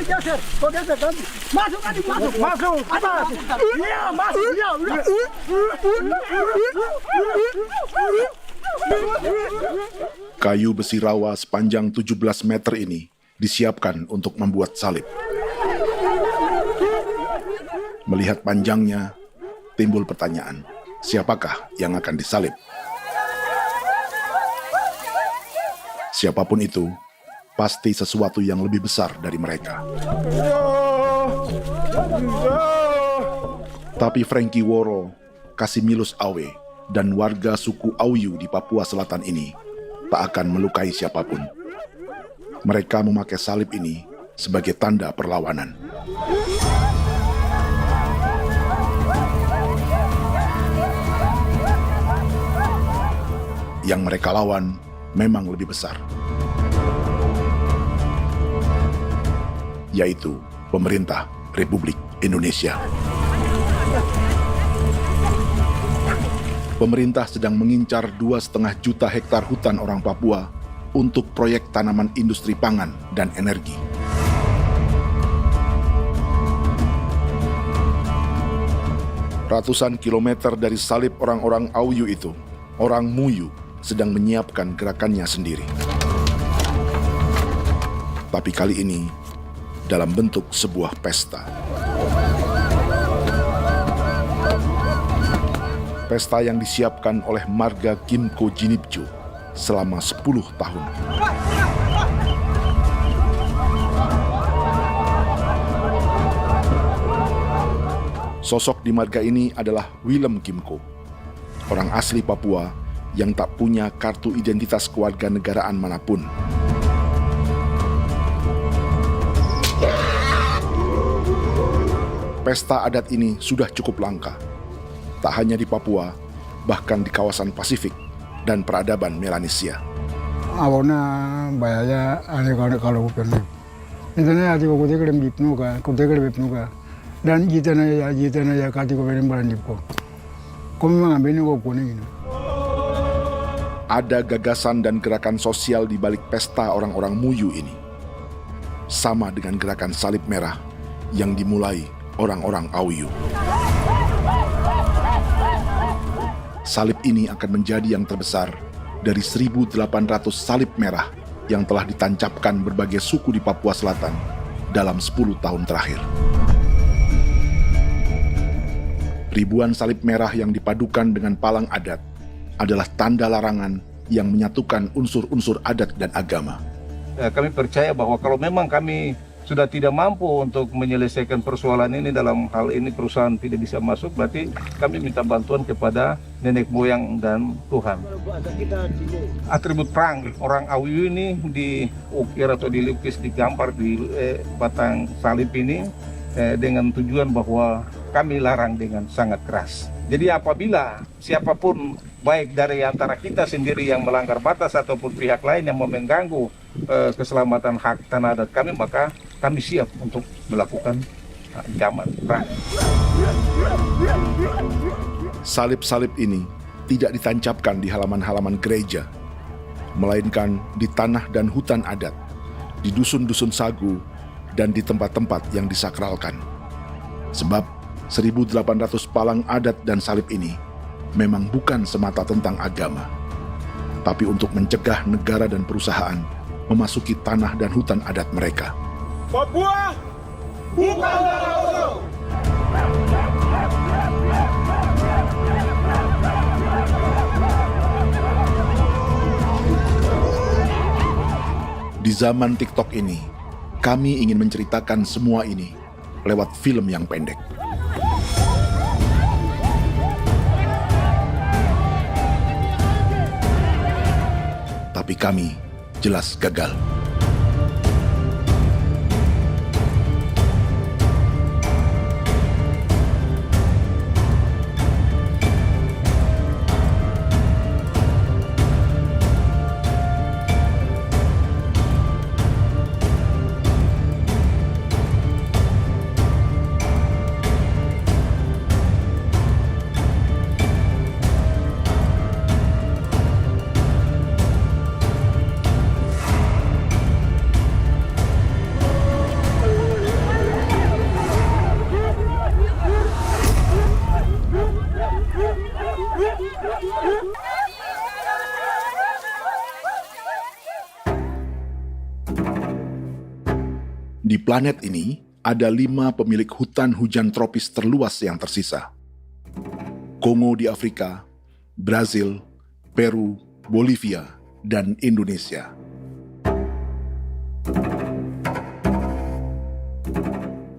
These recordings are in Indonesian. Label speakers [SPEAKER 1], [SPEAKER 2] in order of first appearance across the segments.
[SPEAKER 1] Kau geser kan? Masuk adik, masuk. Masuk. Atas. Iya, masuk. Iya, udah.
[SPEAKER 2] Kayu besi rawa sepanjang 17 meter ini disiapkan untuk membuat salib. Melihat panjangnya, timbul pertanyaan, siapakah yang akan disalib? Siapapun itu, pasti sesuatu yang lebih besar dari mereka. Tapi Frankie Woro, Casimilus Awe, dan warga suku Auyu di Papua Selatan ini tak akan melukai siapapun. Mereka memakai salib ini sebagai tanda perlawanan. Yang mereka lawan memang lebih besar, yaitu pemerintah Republik Indonesia. Pemerintah sedang mengincar 2,5 juta hektar hutan orang Papua untuk proyek tanaman industri pangan dan energi. Ratusan kilometer dari salib orang-orang Auyu itu, orang Muyu sedang menyiapkan gerakannya sendiri. Tapi kali ini dalam bentuk sebuah pesta. Pesta yang disiapkan oleh marga Kimco Jinipjo selama 10 tahun. Sosok di marga ini adalah Willem Kimco, orang asli Papua yang tak punya kartu identitas kewarganegaraan manapun. Pesta adat ini sudah cukup langka, tak hanya di Papua, bahkan di kawasan Pasifik dan peradaban Melanesia.
[SPEAKER 3] Awalnya bayarnya kalau bukan itu nih hati aku dekere bipnuka, aku dekere bipnuka, dan jitana ya kati ko beren baran dipko. Kami mengambil ini kok kuning ini.
[SPEAKER 2] Ada gagasan dan gerakan sosial di balik pesta orang-orang Muyu ini. Sama dengan gerakan salib merah yang dimulai orang-orang Auyu. Salib ini akan menjadi yang terbesar dari 1.800 salib merah yang telah ditancapkan berbagai suku di Papua Selatan dalam 10 tahun terakhir. Ribuan salib merah yang dipadukan dengan palang adat adalah tanda larangan yang menyatukan unsur-unsur adat dan agama.
[SPEAKER 4] Kami percaya bahwa kalau memang kami sudah tidak mampu untuk menyelesaikan persoalan ini, dalam hal ini perusahaan tidak bisa masuk, berarti kami minta bantuan kepada nenek moyang dan Tuhan. Atribut perang orang Auyu ini diukir atau dilukis, digambar di batang salib ini dengan tujuan bahwa kami larang dengan sangat keras. Jadi apabila siapapun, baik dari antara kita sendiri yang melanggar batas ataupun pihak lain yang mengganggu keselamatan hak tanah adat kami, maka kami siap untuk melakukan ancaman perang.
[SPEAKER 2] Salib-salib ini tidak ditancapkan di halaman-halaman gereja, melainkan di tanah dan hutan adat, di dusun-dusun sagu, dan di tempat-tempat yang disakralkan. Sebab 1.800 palang adat dan salib ini memang bukan semata tentang agama, tapi untuk mencegah negara dan perusahaan memasuki tanah dan hutan adat mereka.
[SPEAKER 1] Papua bukan tanah kosong.
[SPEAKER 2] Di zaman TikTok ini, kami ingin menceritakan semua ini lewat film yang pendek. Tapi kami jelas gagal. Di planet ini, ada 5 pemilik hutan hujan tropis terluas yang tersisa. Kongo di Afrika, Brazil, Peru, Bolivia, dan Indonesia.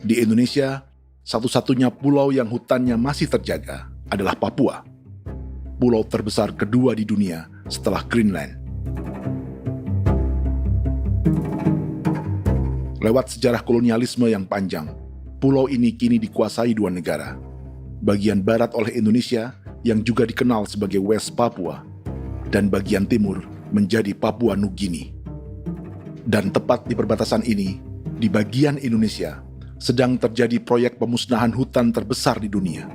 [SPEAKER 2] Di Indonesia, satu-satunya pulau yang hutannya masih terjaga adalah Papua, pulau terbesar kedua di dunia setelah Greenland. Lewat sejarah kolonialisme yang panjang, pulau ini kini dikuasai 2 negara. Bagian barat oleh Indonesia yang juga dikenal sebagai West Papua, dan bagian timur menjadi Papua Nugini. Dan tepat di perbatasan ini, di bagian Indonesia, sedang terjadi proyek pemusnahan hutan terbesar di dunia.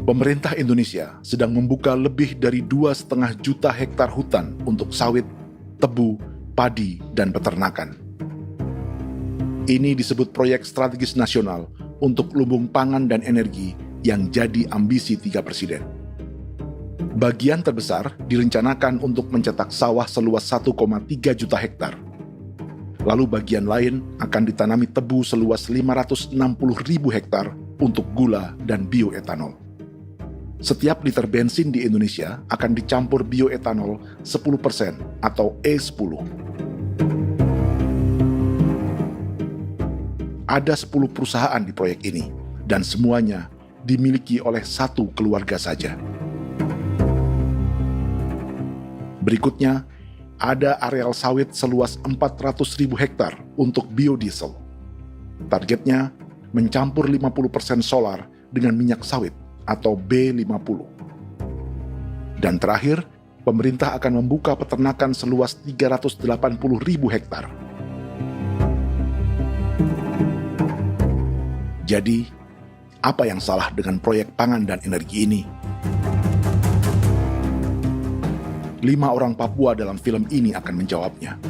[SPEAKER 2] Pemerintah Indonesia sedang membuka lebih dari 2,5 juta hektar hutan untuk sawit, tebu, padi, dan peternakan. Ini disebut proyek strategis nasional untuk lumbung pangan dan energi yang jadi ambisi 3 presiden. Bagian terbesar direncanakan untuk mencetak sawah seluas 1,3 juta hektar. Lalu bagian lain akan ditanami tebu seluas 560.000 hektar untuk gula dan bioetanol. Setiap liter bensin di Indonesia akan dicampur bioetanol 10% atau E10. Ada 10 perusahaan di proyek ini, dan semuanya dimiliki oleh 1 keluarga saja. Berikutnya, ada areal sawit seluas 400.000 hektar untuk biodiesel. Targetnya mencampur 50% solar dengan minyak sawit atau B50. Dan terakhir, pemerintah akan membuka peternakan seluas 380.000 hektar. Jadi, apa yang salah dengan proyek pangan dan energi ini? 5 orang Papua dalam film ini akan menjawabnya.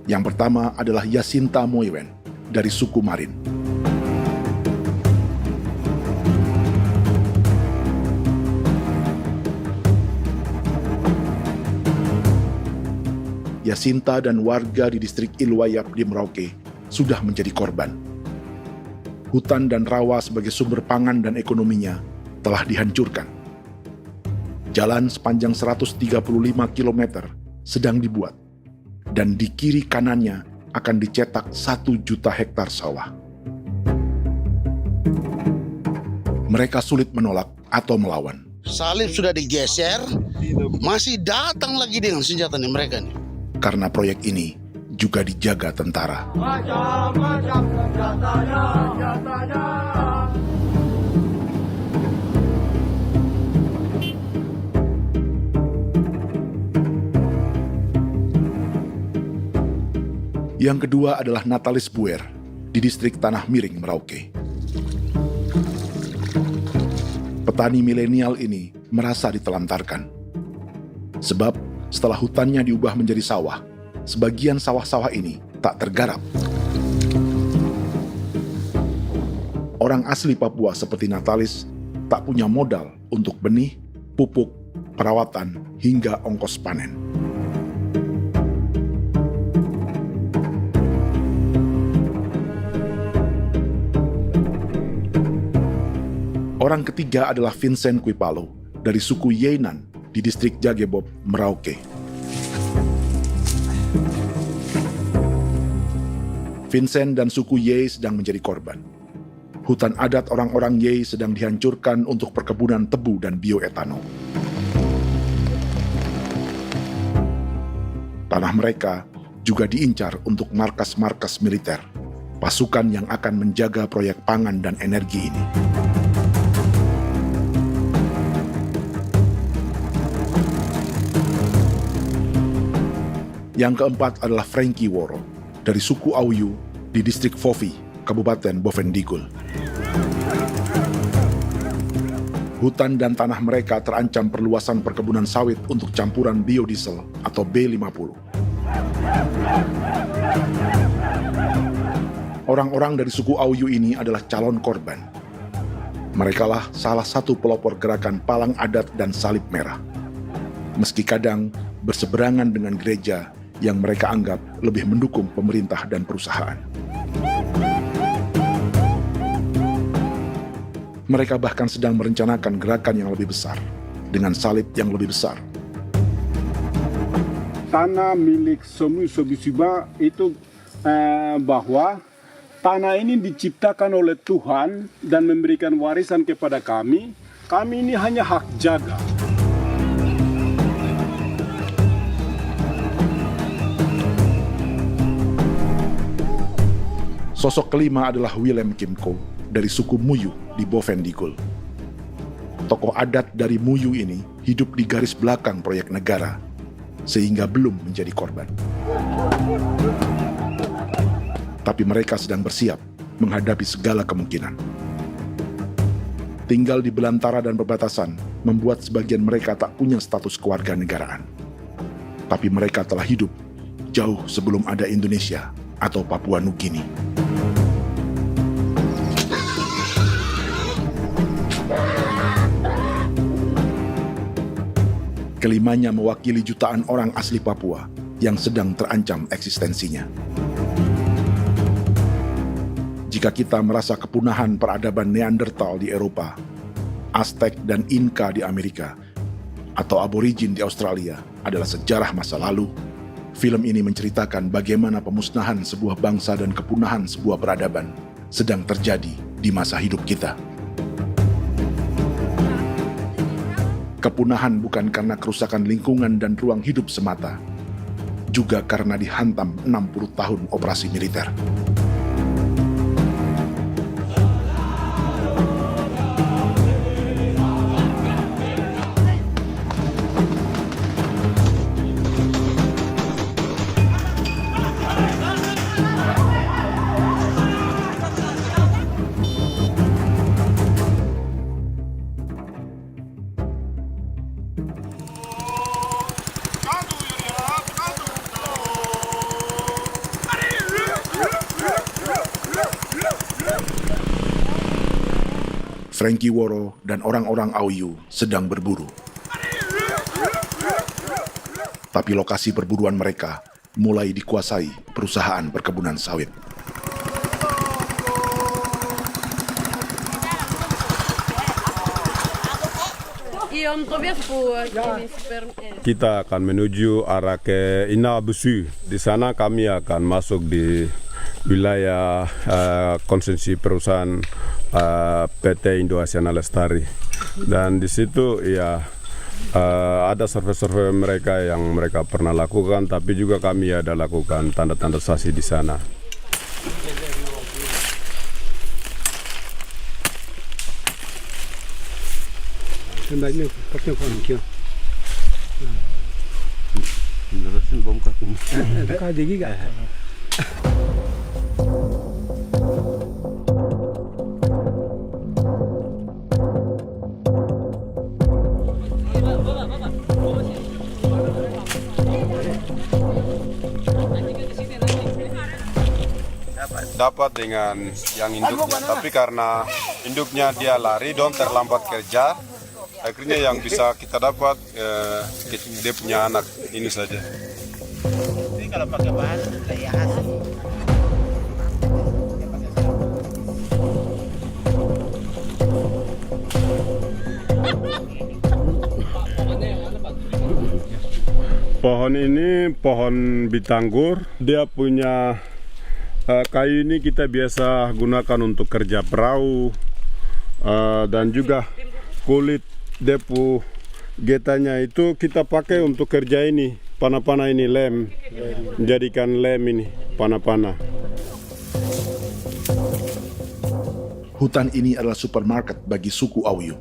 [SPEAKER 2] Yang pertama adalah Yasinta Moiwen dari suku Marin. Yasinta dan warga di distrik Ilwayap di Merauke sudah menjadi korban. Hutan dan rawa sebagai sumber pangan dan ekonominya telah dihancurkan. Jalan sepanjang 135 km sedang dibuat, dan di kiri kanannya akan dicetak 1 juta hektar sawah. Mereka sulit menolak atau melawan.
[SPEAKER 5] Salib sudah digeser, masih datang lagi dengan senjata nih mereka nih.
[SPEAKER 2] Karena proyek ini juga dijaga tentara.
[SPEAKER 1] Macam-macam senjatanya.
[SPEAKER 2] Yang kedua adalah Natalis Buer di distrik Tanah Miring, Merauke. Petani milenial ini merasa ditelantarkan. Sebab setelah hutannya diubah menjadi sawah, sebagian sawah-sawah ini tak tergarap. Orang asli Papua seperti Natalis tak punya modal untuk benih, pupuk, perawatan, hingga ongkos panen. Orang ketiga adalah Vincent Kuipalo dari suku Yenan di distrik Jagebob, Merauke. Vincent dan suku Ye sedang menjadi korban. Hutan adat orang-orang Ye sedang dihancurkan untuk perkebunan tebu dan bioetanol. Tanah mereka juga diincar untuk markas-markas militer, pasukan yang akan menjaga proyek pangan dan energi ini. Yang keempat adalah Frankie Woro dari suku Auyu di distrik Fofi, Kabupaten Bovendigul. Hutan dan tanah mereka terancam perluasan perkebunan sawit untuk campuran biodiesel atau B50. Orang-orang dari suku Auyu ini adalah calon korban. Merekalah salah satu pelopor gerakan Palang Adat dan Salib Merah. Meski kadang berseberangan dengan gereja yang mereka anggap lebih mendukung pemerintah dan perusahaan. Mereka bahkan sedang merencanakan gerakan yang lebih besar, dengan salib yang lebih besar.
[SPEAKER 6] Tanah milik Somu Sobisiba itu bahwa tanah ini diciptakan oleh Tuhan dan memberikan warisan kepada kami. Kami ini hanya hak jaga.
[SPEAKER 2] Sosok kelima adalah Willem Kimco dari suku Muyu di Bovendigul. Tokoh adat dari Muyu ini hidup di garis belakang proyek negara, sehingga belum menjadi korban. Tapi mereka sedang bersiap menghadapi segala kemungkinan. Tinggal di belantara dan perbatasan membuat sebagian mereka tak punya status kewarganegaraan. Tapi mereka telah hidup jauh sebelum ada Indonesia atau Papua Nugini. Kelimanya mewakili jutaan orang asli Papua yang sedang terancam eksistensinya. Jika kita merasa kepunahan peradaban Neanderthal di Eropa, Aztec dan Inca di Amerika, atau aborigin di Australia adalah sejarah masa lalu, film ini menceritakan bagaimana pemusnahan sebuah bangsa dan kepunahan sebuah peradaban sedang terjadi di masa hidup kita. Kepunahan bukan karena kerusakan lingkungan dan ruang hidup semata, juga karena dihantam 60 tahun operasi militer. Frankie Woro dan orang-orang Auyu sedang berburu. Tapi lokasi perburuan mereka mulai dikuasai perusahaan perkebunan sawit.
[SPEAKER 7] Kita akan menuju arah ke Inabusu. Di sana kami akan masuk di wilayah konsesi perusahaan PT Indo Asiana Lestari, dan di situ ya ada survei-survei mereka yang mereka pernah lakukan, tapi juga kami ada lakukan tanda-tanda saksi di sana. Dapat dengan yang induknya, tapi karena induknya dia lari dan terlambat kerja, akhirnya yang bisa kita dapat dia punya anak ini saja.
[SPEAKER 8] Ini kalau pakai bahan kayak asli.
[SPEAKER 7] Pohon ini pohon bitanggur, dia punya kayu ini kita biasa gunakan untuk kerja perahu, dan juga kulit depu getanya itu kita pakai untuk kerja ini, panah-panah ini lem, jadikan lem ini, panah-panah.
[SPEAKER 2] Hutan ini adalah supermarket bagi suku Auyu.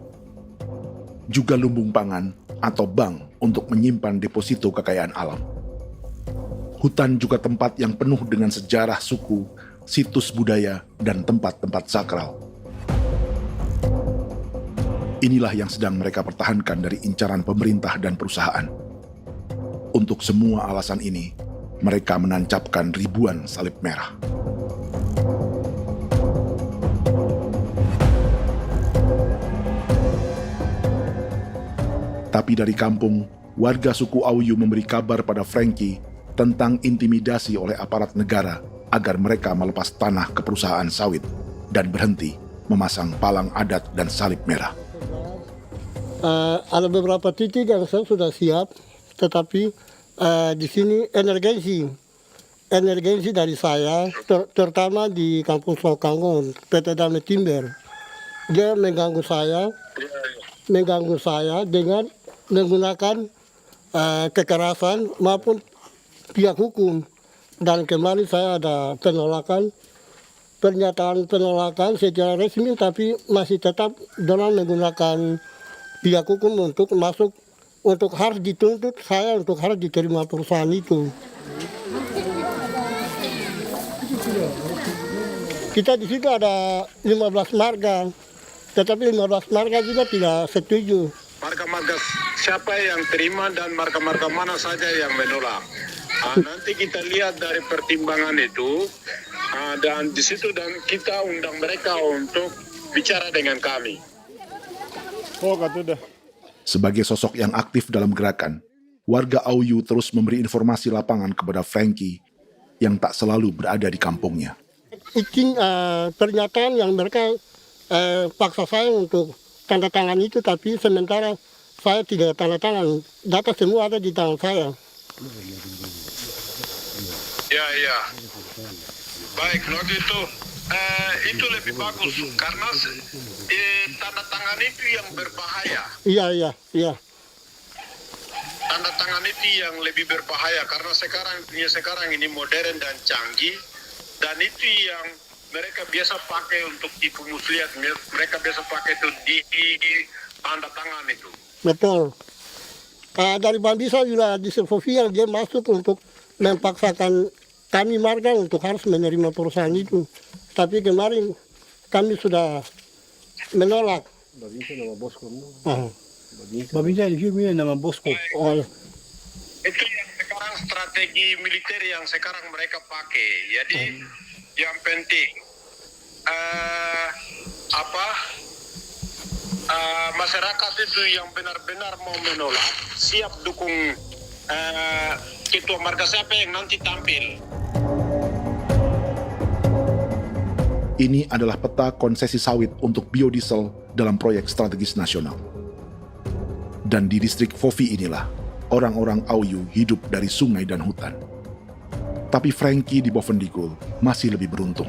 [SPEAKER 2] Juga lumbung pangan atau bank untuk menyimpan deposito kekayaan alam. Hutan juga tempat yang penuh dengan sejarah suku, situs budaya, dan tempat-tempat sakral. Inilah yang sedang mereka pertahankan dari incaran pemerintah dan perusahaan. Untuk semua alasan ini, mereka menancapkan ribuan salib merah. Tapi dari kampung, warga suku Auyu memberi kabar pada Frankie tentang intimidasi oleh aparat negara agar mereka melepas tanah ke perusahaan sawit dan berhenti memasang palang adat dan salib merah.
[SPEAKER 9] Ada beberapa titik yang saya sudah siap, tetapi di sini emergensi dari saya, terutama di kampung Sokanggon, PT Damai Timber. Dia mengganggu saya dengan menggunakan kekerasan maupun pihak hukum. Dan kemarin saya ada pernyataan penolakan secara resmi, tapi masih tetap dengan menggunakan pihak hukum untuk masuk, untuk harus dituntut saya untuk harus diterima perusahaan itu. Kita di situ ada 15 marga, tetapi 15 marga juga tidak setuju.
[SPEAKER 10] Marga-marga siapa yang terima dan marga-marga mana saja yang menolak. Nanti kita lihat dari pertimbangan itu, dan di situ dan kita undang mereka untuk bicara dengan kami.
[SPEAKER 2] Sebagai sosok yang aktif dalam gerakan, warga Auyu terus memberi informasi lapangan kepada Frankie yang tak selalu berada di kampungnya.
[SPEAKER 9] Izin pernyataan yang mereka paksa saya untuk tanda tangan itu, tapi sementara saya tidak tanda tangan. Data semua ada di tangan saya.
[SPEAKER 10] Ya. Baik, kalau gitu itu lebih bagus karena tanda tangan itu yang berbahaya.
[SPEAKER 9] Iya.
[SPEAKER 10] Tanda tangan itu yang lebih berbahaya karena sekarang ini modern dan canggih, dan itu yang mereka biasa pakai untuk tipu muslihat. Mereka biasa pakai itu di tanda tangan itu.
[SPEAKER 9] Betul. Dari Bambisa juga di Sofia dia masuk untuk memaksakan kami marga untuk harus menerima perusahaan itu. Tapi kemarin kami sudah menolak.
[SPEAKER 1] Babinsa di sini nama bosku.
[SPEAKER 10] Itu yang sekarang strategi militer yang sekarang mereka pakai. Jadi yang penting masyarakat itu yang benar-benar mau menolak siap dukung ketua marga siapa yang nanti tampil.
[SPEAKER 2] Ini adalah peta konsesi sawit untuk biodiesel dalam proyek strategis nasional. Dan di distrik Fofi inilah orang-orang Auyu hidup dari sungai dan hutan. Tapi Frankie di Bovendigul masih lebih beruntung.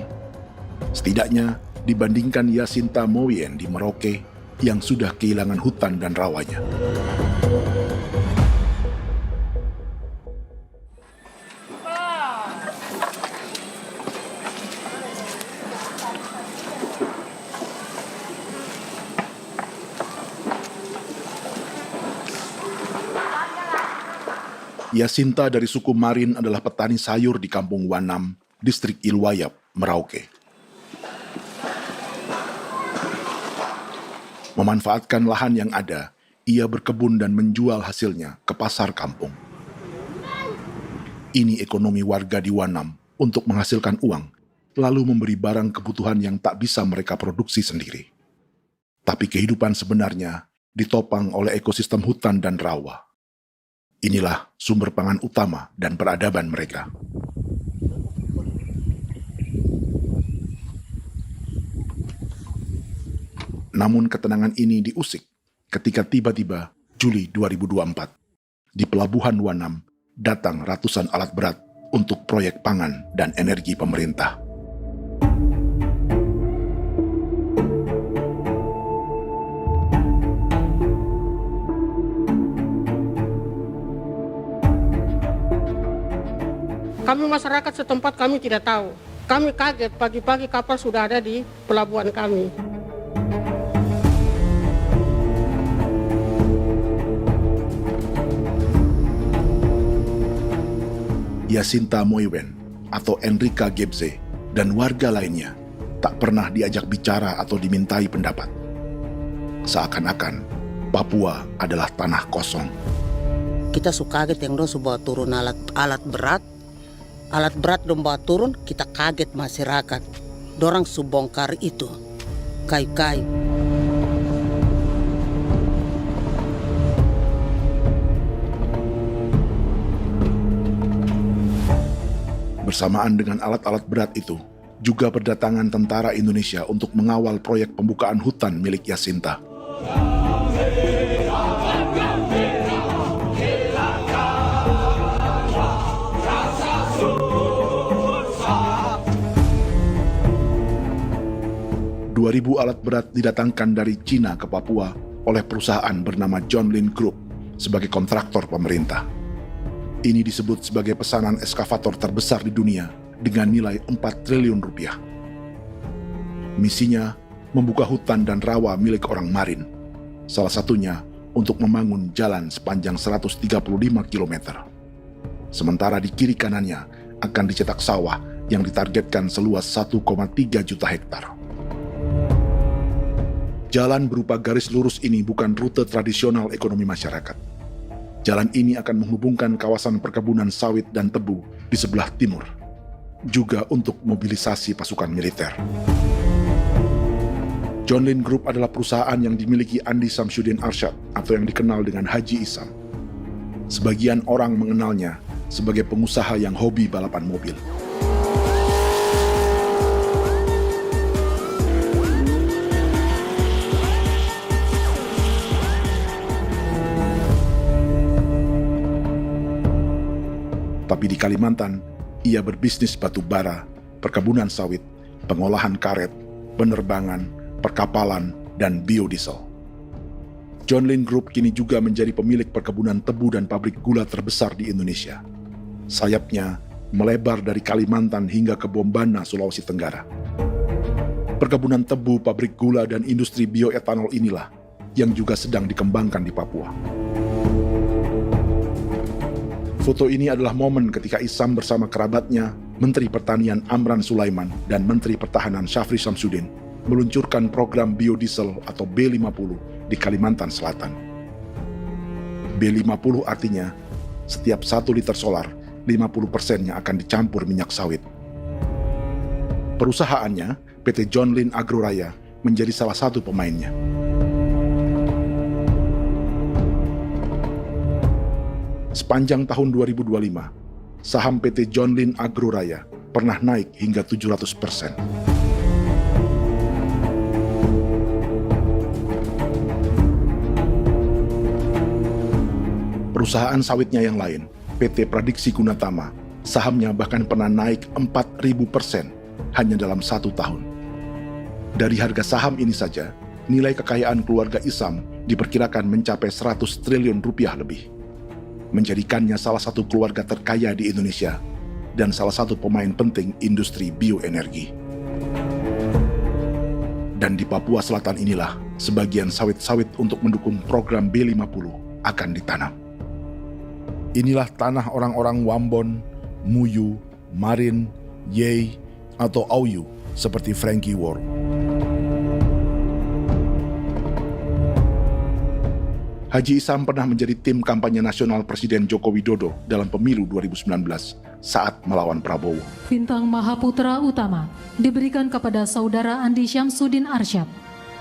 [SPEAKER 2] Setidaknya dibandingkan Yasinta Mowien di Merauke yang sudah kehilangan hutan dan rawanya. Yasinta dari suku Marin adalah petani sayur di kampung Wanam, distrik Ilwayap, Merauke. Memanfaatkan lahan yang ada, ia berkebun dan menjual hasilnya ke pasar kampung. Ini ekonomi warga di Wanam untuk menghasilkan uang, lalu memberi barang kebutuhan yang tak bisa mereka produksi sendiri. Tapi kehidupan sebenarnya ditopang oleh ekosistem hutan dan rawa. Inilah sumber pangan utama dan peradaban mereka. Namun ketenangan ini diusik ketika tiba-tiba Juli 2024 di Pelabuhan Wanam datang ratusan alat berat untuk proyek pangan dan energi pemerintah.
[SPEAKER 9] Kami masyarakat setempat kami tidak tahu. Kami kaget pagi-pagi kapal sudah ada di pelabuhan kami.
[SPEAKER 2] Yasinta Mowien atau Enrika Gebze dan warga lainnya tak pernah diajak bicara atau dimintai pendapat. Seakan-akan Papua adalah tanah kosong.
[SPEAKER 11] Kita suka kaget yang dong bawa turun alat berat dong bawa turun, kita kaget masyarakat. Dorang subongkar itu kayu-kayu.
[SPEAKER 2] Bersamaan dengan alat-alat berat itu, juga berdatangan tentara Indonesia untuk mengawal proyek pembukaan hutan milik Jacinta. Ribu alat berat didatangkan dari Cina ke Papua oleh perusahaan bernama John Lin Group sebagai kontraktor pemerintah. Ini disebut sebagai pesanan eskavator terbesar di dunia dengan nilai 4 triliun rupiah. Misinya membuka hutan dan rawa milik orang Marin, salah satunya untuk membangun jalan sepanjang 135 km. Sementara di kiri kanannya akan dicetak sawah yang ditargetkan seluas 1,3 juta hektar. Jalan berupa garis lurus ini bukan rute tradisional ekonomi masyarakat. Jalan ini akan menghubungkan kawasan perkebunan sawit dan tebu di sebelah timur, juga untuk mobilisasi pasukan militer. John Lin Group adalah perusahaan yang dimiliki Andi Samsudin Arsyad atau yang dikenal dengan Haji Isam. Sebagian orang mengenalnya sebagai pengusaha yang hobi balapan mobil. Tapi di Kalimantan, ia berbisnis batu bara, perkebunan sawit, pengolahan karet, penerbangan, perkapalan, dan biodiesel. John Lin Group kini juga menjadi pemilik perkebunan tebu dan pabrik gula terbesar di Indonesia. Sayapnya melebar dari Kalimantan hingga ke Bombana, Sulawesi Tenggara. Perkebunan tebu, pabrik gula, dan industri bioetanol inilah yang juga sedang dikembangkan di Papua. Foto ini adalah momen ketika Isam bersama kerabatnya, Menteri Pertanian Amran Sulaiman dan Menteri Pertahanan Syafri Samsudin meluncurkan program biodiesel atau B50 di Kalimantan Selatan. B50 artinya setiap 1 liter solar, 50%-nya akan dicampur minyak sawit. Perusahaannya, PT John Lin Agroraya, menjadi salah satu pemainnya. Sepanjang tahun 2025, saham PT John Lin Agroraya pernah naik hingga 700%. Perusahaan sawitnya yang lain, PT Pradiksi Gunatama, sahamnya bahkan pernah naik 4.000% hanya dalam 1 tahun. Dari harga saham ini saja, nilai kekayaan keluarga Isam diperkirakan mencapai 100 triliun rupiah lebih, menjadikannya salah satu keluarga terkaya di Indonesia dan salah satu pemain penting industri bioenergi. Dan di Papua Selatan inilah sebagian sawit-sawit untuk mendukung program B50 akan ditanam. Inilah tanah orang-orang Wambon, Muyu, Marin, Yei, atau Auyu seperti Frankie Wor. Haji Isam pernah menjadi tim kampanye nasional Presiden Joko Widodo dalam pemilu 2019 saat melawan Prabowo.
[SPEAKER 12] Bintang Mahaputra Utama diberikan kepada Saudara Andi Syamsuddin Arsyad.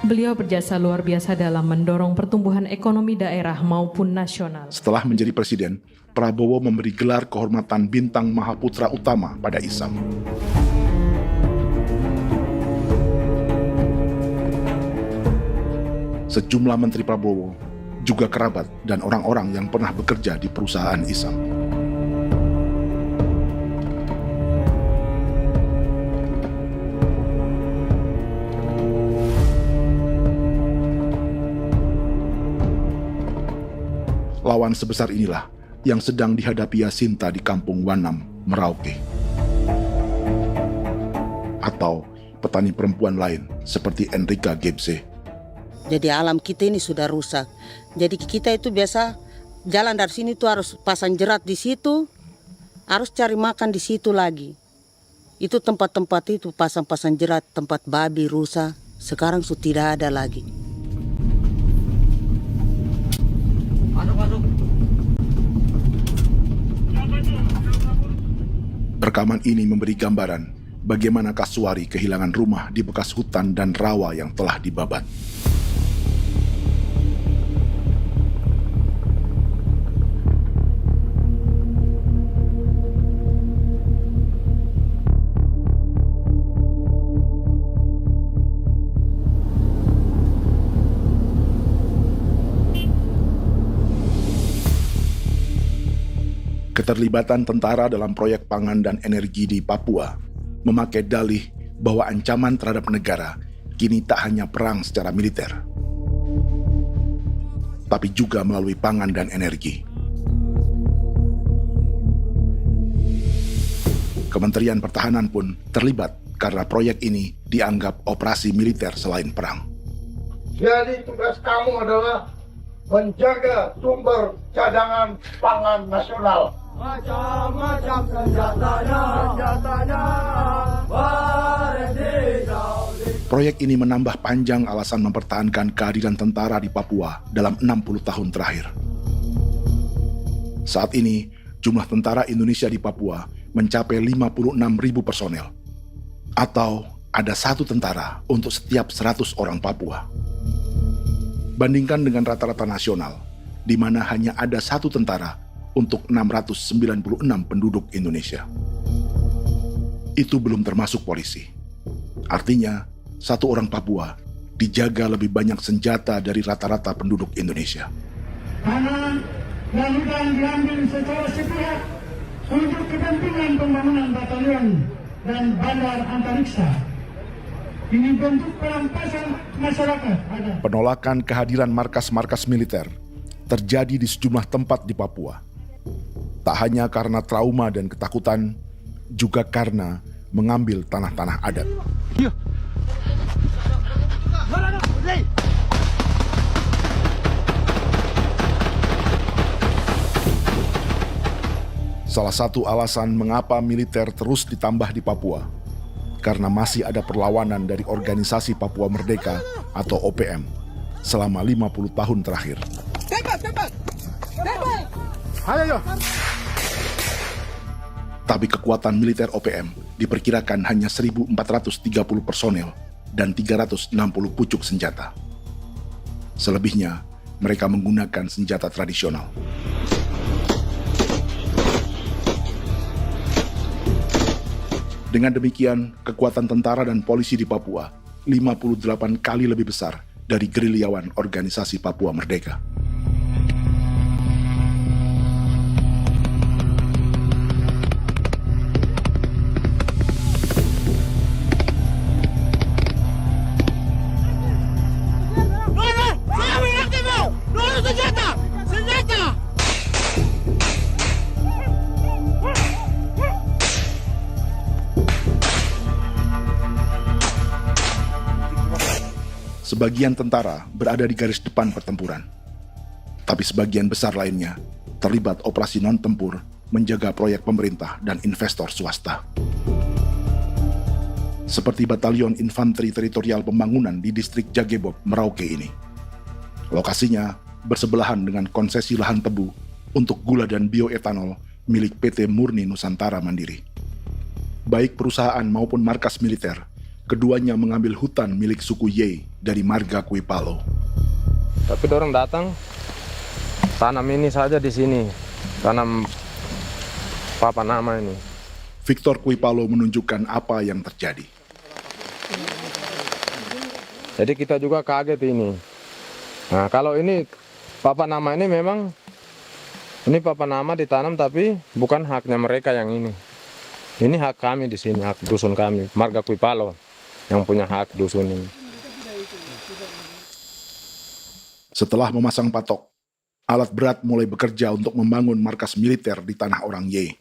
[SPEAKER 12] Beliau berjasa luar biasa dalam mendorong pertumbuhan ekonomi daerah maupun nasional.
[SPEAKER 2] Setelah menjadi presiden, Prabowo memberi gelar kehormatan Bintang Mahaputra Utama pada Isam. Sejumlah menteri Prabowo, juga kerabat dan orang-orang yang pernah bekerja di perusahaan Isam. Lawan sebesar inilah yang sedang dihadapi Jacinta di kampung Wanam, Merauke. Atau petani perempuan lain seperti Enrika Gebze.
[SPEAKER 11] Jadi alam kita ini sudah rusak. Jadi kita itu biasa jalan dari sini tuh harus pasang jerat di situ, harus cari makan di situ lagi. Itu tempat-tempat itu pasang-pasang jerat, tempat babi, rusa, sekarang sudah tidak ada lagi.
[SPEAKER 2] Rekaman ini memberi gambaran bagaimana Kasuari kehilangan rumah di bekas hutan dan rawa yang telah dibabat. Keterlibatan tentara dalam proyek pangan dan energi di Papua memakai dalih bahwa ancaman terhadap negara kini tak hanya perang secara militer, tapi juga melalui pangan dan energi. Kementerian Pertahanan pun terlibat karena proyek ini dianggap operasi militer selain perang.
[SPEAKER 1] Jadi tugas kamu adalah menjaga sumber cadangan pangan nasional. Macam-macam senjatanya,
[SPEAKER 2] Proyek ini menambah panjang alasan mempertahankan kehadiran tentara di Papua dalam 60 tahun terakhir. Saat ini, jumlah tentara Indonesia di Papua mencapai 56.000 personel, atau ada 1 tentara untuk setiap 100 orang Papua. Bandingkan dengan rata-rata nasional, di mana hanya ada 1 tentara untuk 696 penduduk Indonesia. Itu belum termasuk polisi. Artinya, 1 orang Papua dijaga lebih banyak senjata dari rata-rata penduduk Indonesia.
[SPEAKER 1] Tanah dan hutan diambil secara sepihak untuk kepentingan pembangunan batalion dan bandar antariksa. Ini bentuk perampasan masyarakat.
[SPEAKER 2] Penolakan kehadiran markas-markas militer terjadi di sejumlah tempat di Papua. Tak hanya karena trauma dan ketakutan, juga karena mengambil tanah-tanah adat. Salah satu alasan mengapa militer terus ditambah di Papua, karena masih ada perlawanan dari Organisasi Papua Merdeka atau OPM selama 50 tahun terakhir.
[SPEAKER 1] Ayo.
[SPEAKER 2] Tapi kekuatan militer OPM diperkirakan hanya 1.430 personel dan 360 pucuk senjata. Selebihnya, mereka menggunakan senjata tradisional. Dengan demikian, kekuatan tentara dan polisi di Papua 58 kali lebih besar dari gerilyawan Organisasi Papua Merdeka. Sebagian tentara berada di garis depan pertempuran, tapi sebagian besar lainnya terlibat operasi non-tempur menjaga proyek pemerintah dan investor swasta. Seperti Batalion Infanteri Teritorial Pembangunan di distrik Jagebob, Merauke ini. Lokasinya bersebelahan dengan konsesi lahan tebu untuk gula dan bioetanol milik PT Murni Nusantara Mandiri. Baik perusahaan maupun markas militer, keduanya mengambil hutan milik suku Ye dari marga Kuipalo.
[SPEAKER 13] Tapi orang datang tanam ini saja di sini, tanam papanama ini.
[SPEAKER 2] Victor Kuipalo menunjukkan apa yang terjadi.
[SPEAKER 13] Jadi kita juga kaget ini. Nah, kalau ini papanama ini memang ini papanama ditanam tapi bukan haknya mereka yang ini. Ini hak kami di sini, hak dusun kami, marga Kuipalo yang punya hak dusun ini.
[SPEAKER 2] Setelah memasang patok, alat berat mulai bekerja untuk membangun markas militer di tanah orang Ye.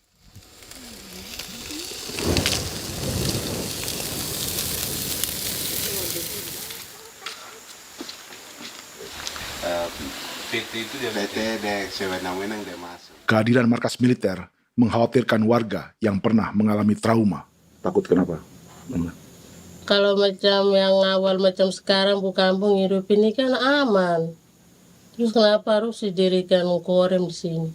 [SPEAKER 2] Kehadiran markas militer mengkhawatirkan warga yang pernah mengalami trauma. Takut kenapa?
[SPEAKER 14] Kalau macam yang awal macam sekarang bu kampung hidup ini kan aman. Terus kenapa harus didirikan korem di sini?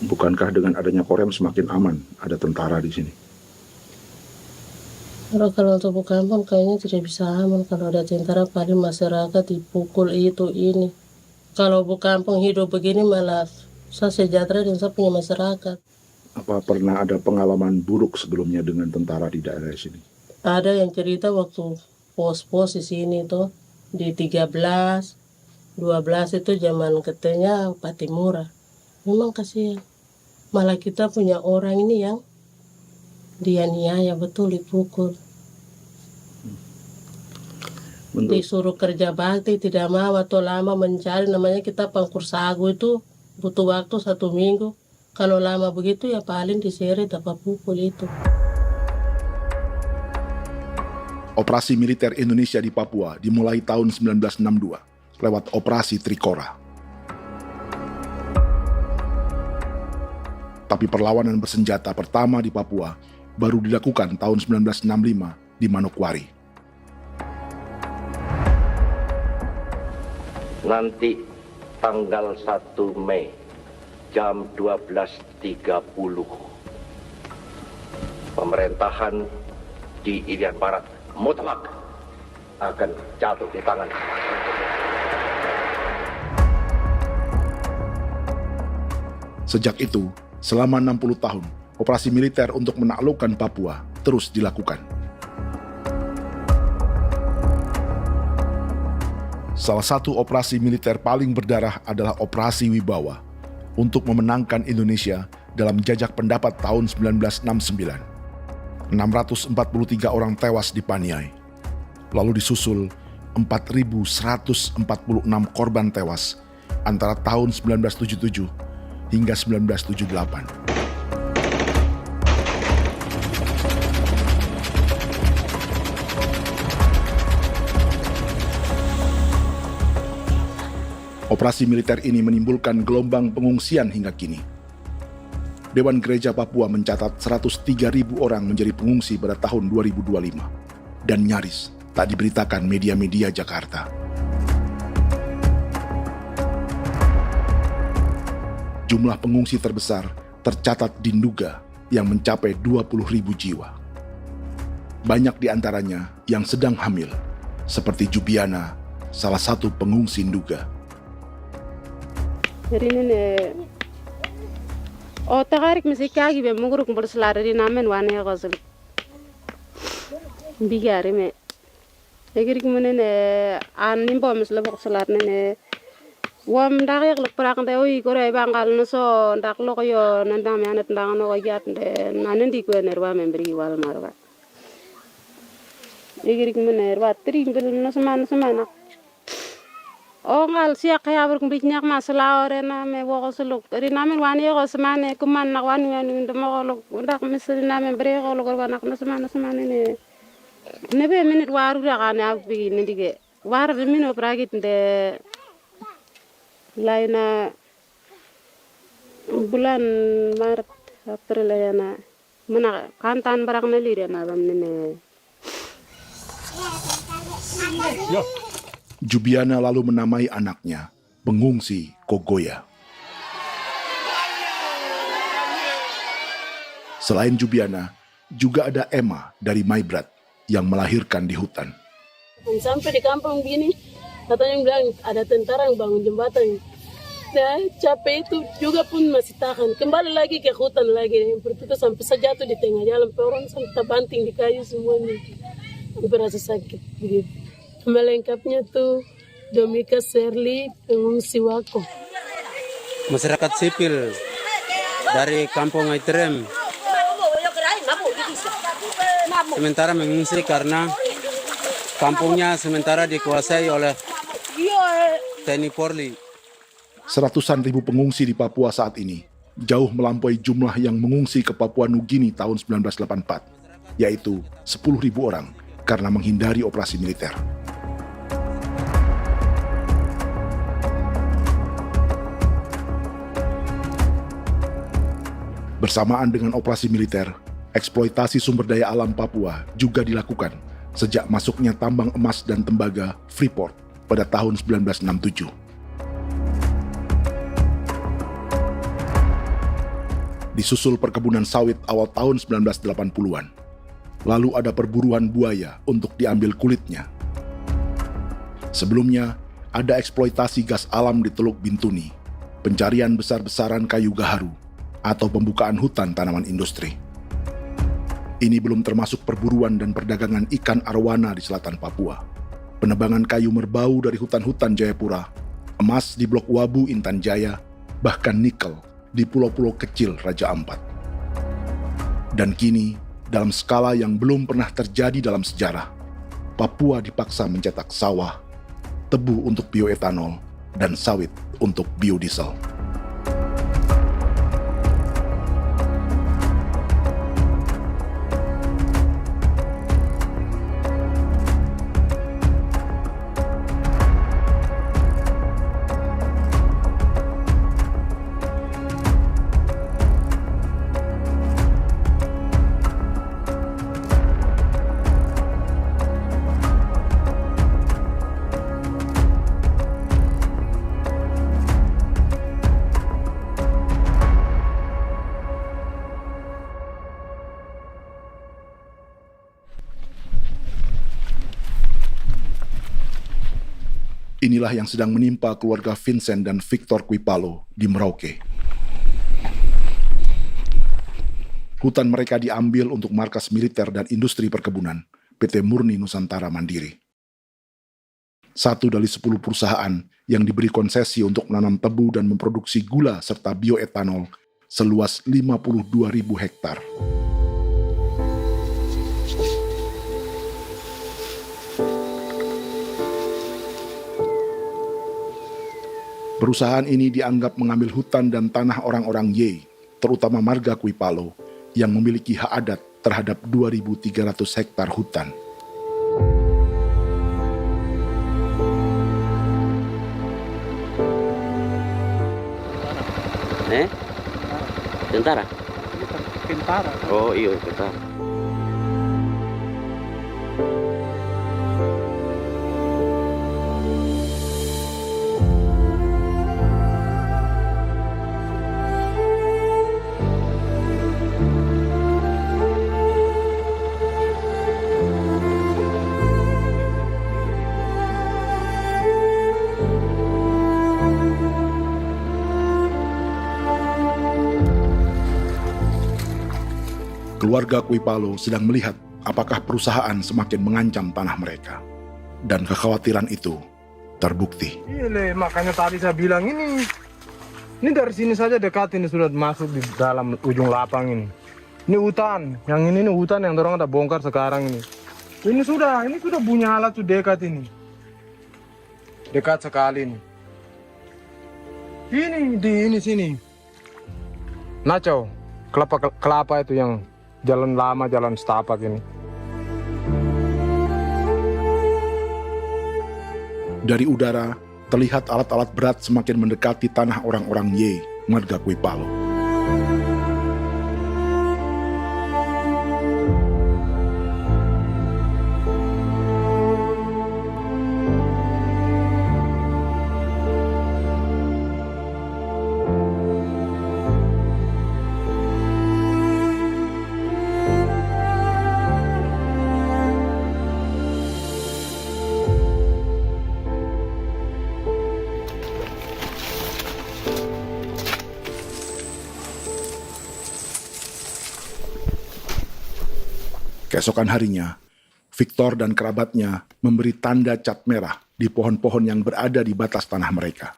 [SPEAKER 2] Bukankah dengan adanya Korem semakin aman ada tentara di sini?
[SPEAKER 14] Kalau untuk Bukampung kayaknya tidak bisa aman kalau ada tentara, paling masyarakat dipukul itu ini. Kalau Bukampung hidup begini malah saya sejahtera dan saya punya masyarakat.
[SPEAKER 2] Apa pernah ada pengalaman buruk sebelumnya dengan tentara di daerah sini?
[SPEAKER 14] Ada yang cerita waktu pos-pos di sini tuh di 13, 12 itu zaman katanya Patimura. Memang kasihan. Malah kita punya orang ini yang dianiaya betul, dipukul. Disuruh kerja bakti tidak mau atau lama mencari, namanya kita pangkur sagu itu butuh waktu 1 minggu. Kalau lama begitu ya paling diseret apa pukul itu.
[SPEAKER 2] Operasi militer Indonesia di Papua dimulai tahun 1962 lewat Operasi Trikora. Tapi perlawanan bersenjata pertama di Papua baru dilakukan tahun 1965 di Manokwari.
[SPEAKER 15] Nanti tanggal 1 Mei jam 12.30 pemerintahan di Irian Barat mutlak akan jatuh di tangan.
[SPEAKER 2] Sejak itu, selama 60 tahun, operasi militer untuk menaklukkan Papua terus dilakukan. Salah satu operasi militer paling berdarah adalah Operasi Wibawa untuk memenangkan Indonesia dalam jajak pendapat tahun 1969. 643 orang tewas di Paniai. Lalu disusul 4.146 korban tewas antara tahun 1977 hingga 1978. Operasi militer ini menimbulkan gelombang pengungsian hingga kini. Dewan Gereja Papua mencatat 103.000 orang menjadi pengungsi pada tahun 2025 dan nyaris tak diberitakan media-media Jakarta. Jumlah pengungsi terbesar tercatat di Nduga yang mencapai 20.000 jiwa. Banyak di antaranya yang sedang hamil, seperti Jubiana, salah satu pengungsi Nduga.
[SPEAKER 16] O tagarik misikagi be muguruk berselari namen wane gosel bigare me egirik munene an nimbo misle berselar nene wam dagyak lek prak nda oi gore bangal no so ndak lo yo nanda me anet ndang no yat nde nanen di ko nerwa membri wal marwa egirik munene wa tri mbel no semana o ngal siak ya ber kumbik nyak masala orena me wo solo rina men wani go semane kuman nak wani wani ndemo lo ndak misrina men bre go lo nak semane ne be minute waru ra kana bi nindige war be mino pragit de laina bulan maret april yana mana kantan barang na lire na bam ne
[SPEAKER 2] Jubiana lalu menamai anaknya pengungsi Kogoya. Selain Jubiana, juga ada Emma dari Maibrat yang melahirkan di hutan.
[SPEAKER 14] Sampai di kampung begini, katanya bilang ada tentara yang bangun jembatan. Saya capek itu juga pun masih tahan. Kembali lagi ke hutan lagi. Seperti itu sampai saya jatuh di tengah jalan. Orang sampai terbanting di kayu semuanya. Berasa sakit begitu. Melengkapnya tuh Domika Serli, pengungsi Wako.
[SPEAKER 17] Masyarakat sipil dari Kampung Aitrem sementara mengungsi karena kampungnya sementara dikuasai oleh TNI Polri.
[SPEAKER 2] Seratusan ribu pengungsi di Papua saat ini jauh melampaui jumlah yang mengungsi ke Papua Nugini tahun 1984, yaitu 10.000 orang karena menghindari operasi militer. Bersamaan dengan operasi militer, eksploitasi sumber daya alam Papua juga dilakukan sejak masuknya tambang emas dan tembaga Freeport pada tahun 1967. Disusul perkebunan sawit awal tahun 1980-an. Lalu ada perburuan buaya untuk diambil kulitnya. Sebelumnya, ada eksploitasi gas alam di Teluk Bintuni, pencarian besar-besaran kayu gaharu, atau pembukaan hutan tanaman industri. Ini belum termasuk perburuan dan perdagangan ikan arwana di selatan Papua, penebangan kayu merbau dari hutan-hutan Jayapura, emas di Blok Wabu Intan Jaya, bahkan nikel di pulau-pulau kecil Raja Ampat. Dan kini, dalam skala yang belum pernah terjadi dalam sejarah, Papua dipaksa mencetak sawah, tebu untuk bioetanol, dan sawit untuk biodiesel. Inilah yang sedang menimpa keluarga Vincent dan Victor Kuipalo di Merauke. Hutan mereka diambil untuk markas militer dan industri perkebunan, PT Murni Nusantara Mandiri. 1 dari 10 perusahaan yang diberi konsesi untuk menanam tebu dan memproduksi gula serta bioetanol seluas 52.000 hektar. Perusahaan ini dianggap mengambil hutan dan tanah orang-orang Ye, terutama marga Kuipalo, yang memiliki hak adat terhadap 2.300 hektar hutan.
[SPEAKER 18] Tentara?
[SPEAKER 1] Tentara.
[SPEAKER 18] Oh iya, tentara.
[SPEAKER 2] Keluarga Kuipalo sedang melihat apakah perusahaan semakin mengancam tanah mereka. Dan kekhawatiran itu terbukti.
[SPEAKER 13] Iya, makanya tadi saya bilang ini dari sini saja dekat ini sudah masuk di dalam ujung lapang ini. Ini hutan, yang ini hutan yang dorong ada bongkar sekarang ini. Ini sudah punya alat sudah dekat ini. Dekat sekali ini. Ini di sini. Nacau, kelapa itu yang jalan lama, jalan setapak ini.
[SPEAKER 2] Dari udara, terlihat alat-alat berat semakin mendekati tanah orang-orang Ye, marga Kuipalo. Keesokan harinya, Victor dan kerabatnya memberi tanda cat merah di pohon-pohon yang berada di batas tanah mereka.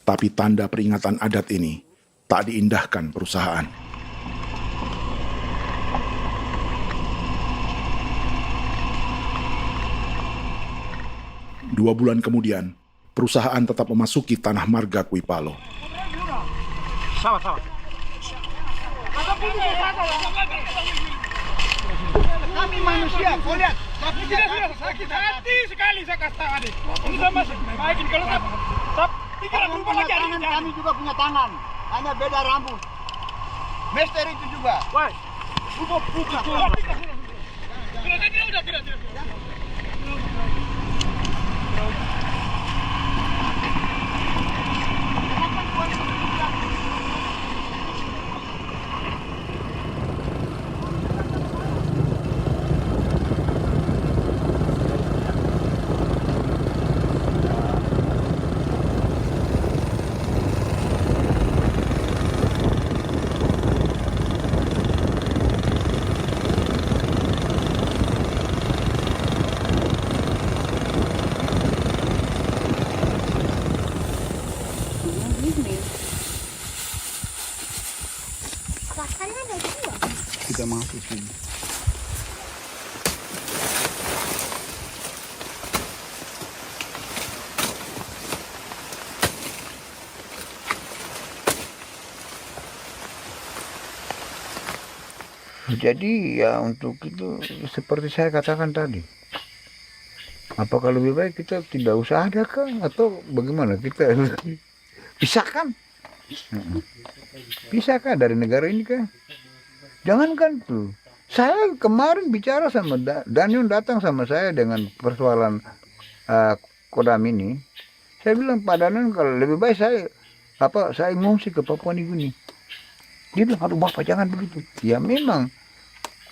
[SPEAKER 2] Tapi tanda peringatan adat ini tak diindahkan perusahaan. Dua bulan kemudian, perusahaan tetap memasuki tanah marga Kuipalo.
[SPEAKER 1] Sama-sama. Kami manusia, kau lihat. Tapi sudah sakit hati sekali saya kasih tahu adik. Ini sama baik ini kalau pikiran berubah lagi hari ini. Kami juga punya tangan, hanya beda rambut. Mister itu juga. Woi, buka. Sudah.
[SPEAKER 18] Jadi ya untuk itu seperti saya katakan tadi, apakah lebih baik kita tidak usah ada kah atau bagaimana, kita pisahkan, pisahkan dari negara ini kah? Jangankan tuh, saya kemarin bicara sama Daniel, datang sama saya dengan persoalan Kodam ini. Saya bilang, Pak Daniel, kalau lebih baik saya ngungsi ke Papua Nugini. Dia bilang, aduh Bapak jangan begitu. Ya memang,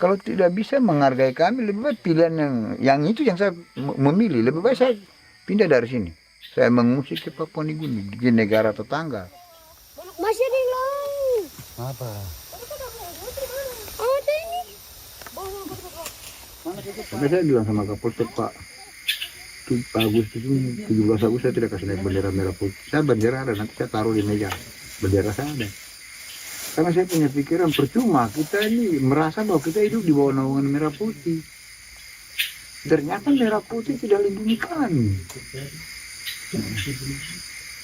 [SPEAKER 18] kalau tidak bisa menghargai kami, lebih baik pilihan yang itu yang saya memilih. Lebih baik saya pindah dari sini. Saya mengungsi ke Papua Nugini, di negara tetangga.
[SPEAKER 19] Masih ada yang lain.
[SPEAKER 18] Apa?
[SPEAKER 19] Ada ini.
[SPEAKER 18] Sampai saya bilang sama Kapolsek, Pak Agustus ini, 17 Agustus saya tidak kasih naik bendera merah putih. Saya bendera ada, nanti saya taruh di meja. Bendera saya ada. Karena saya punya pikiran percuma kita ini merasa bahwa kita hidup di bawah naungan merah putih. Ternyata merah putih tidak lindungi kami.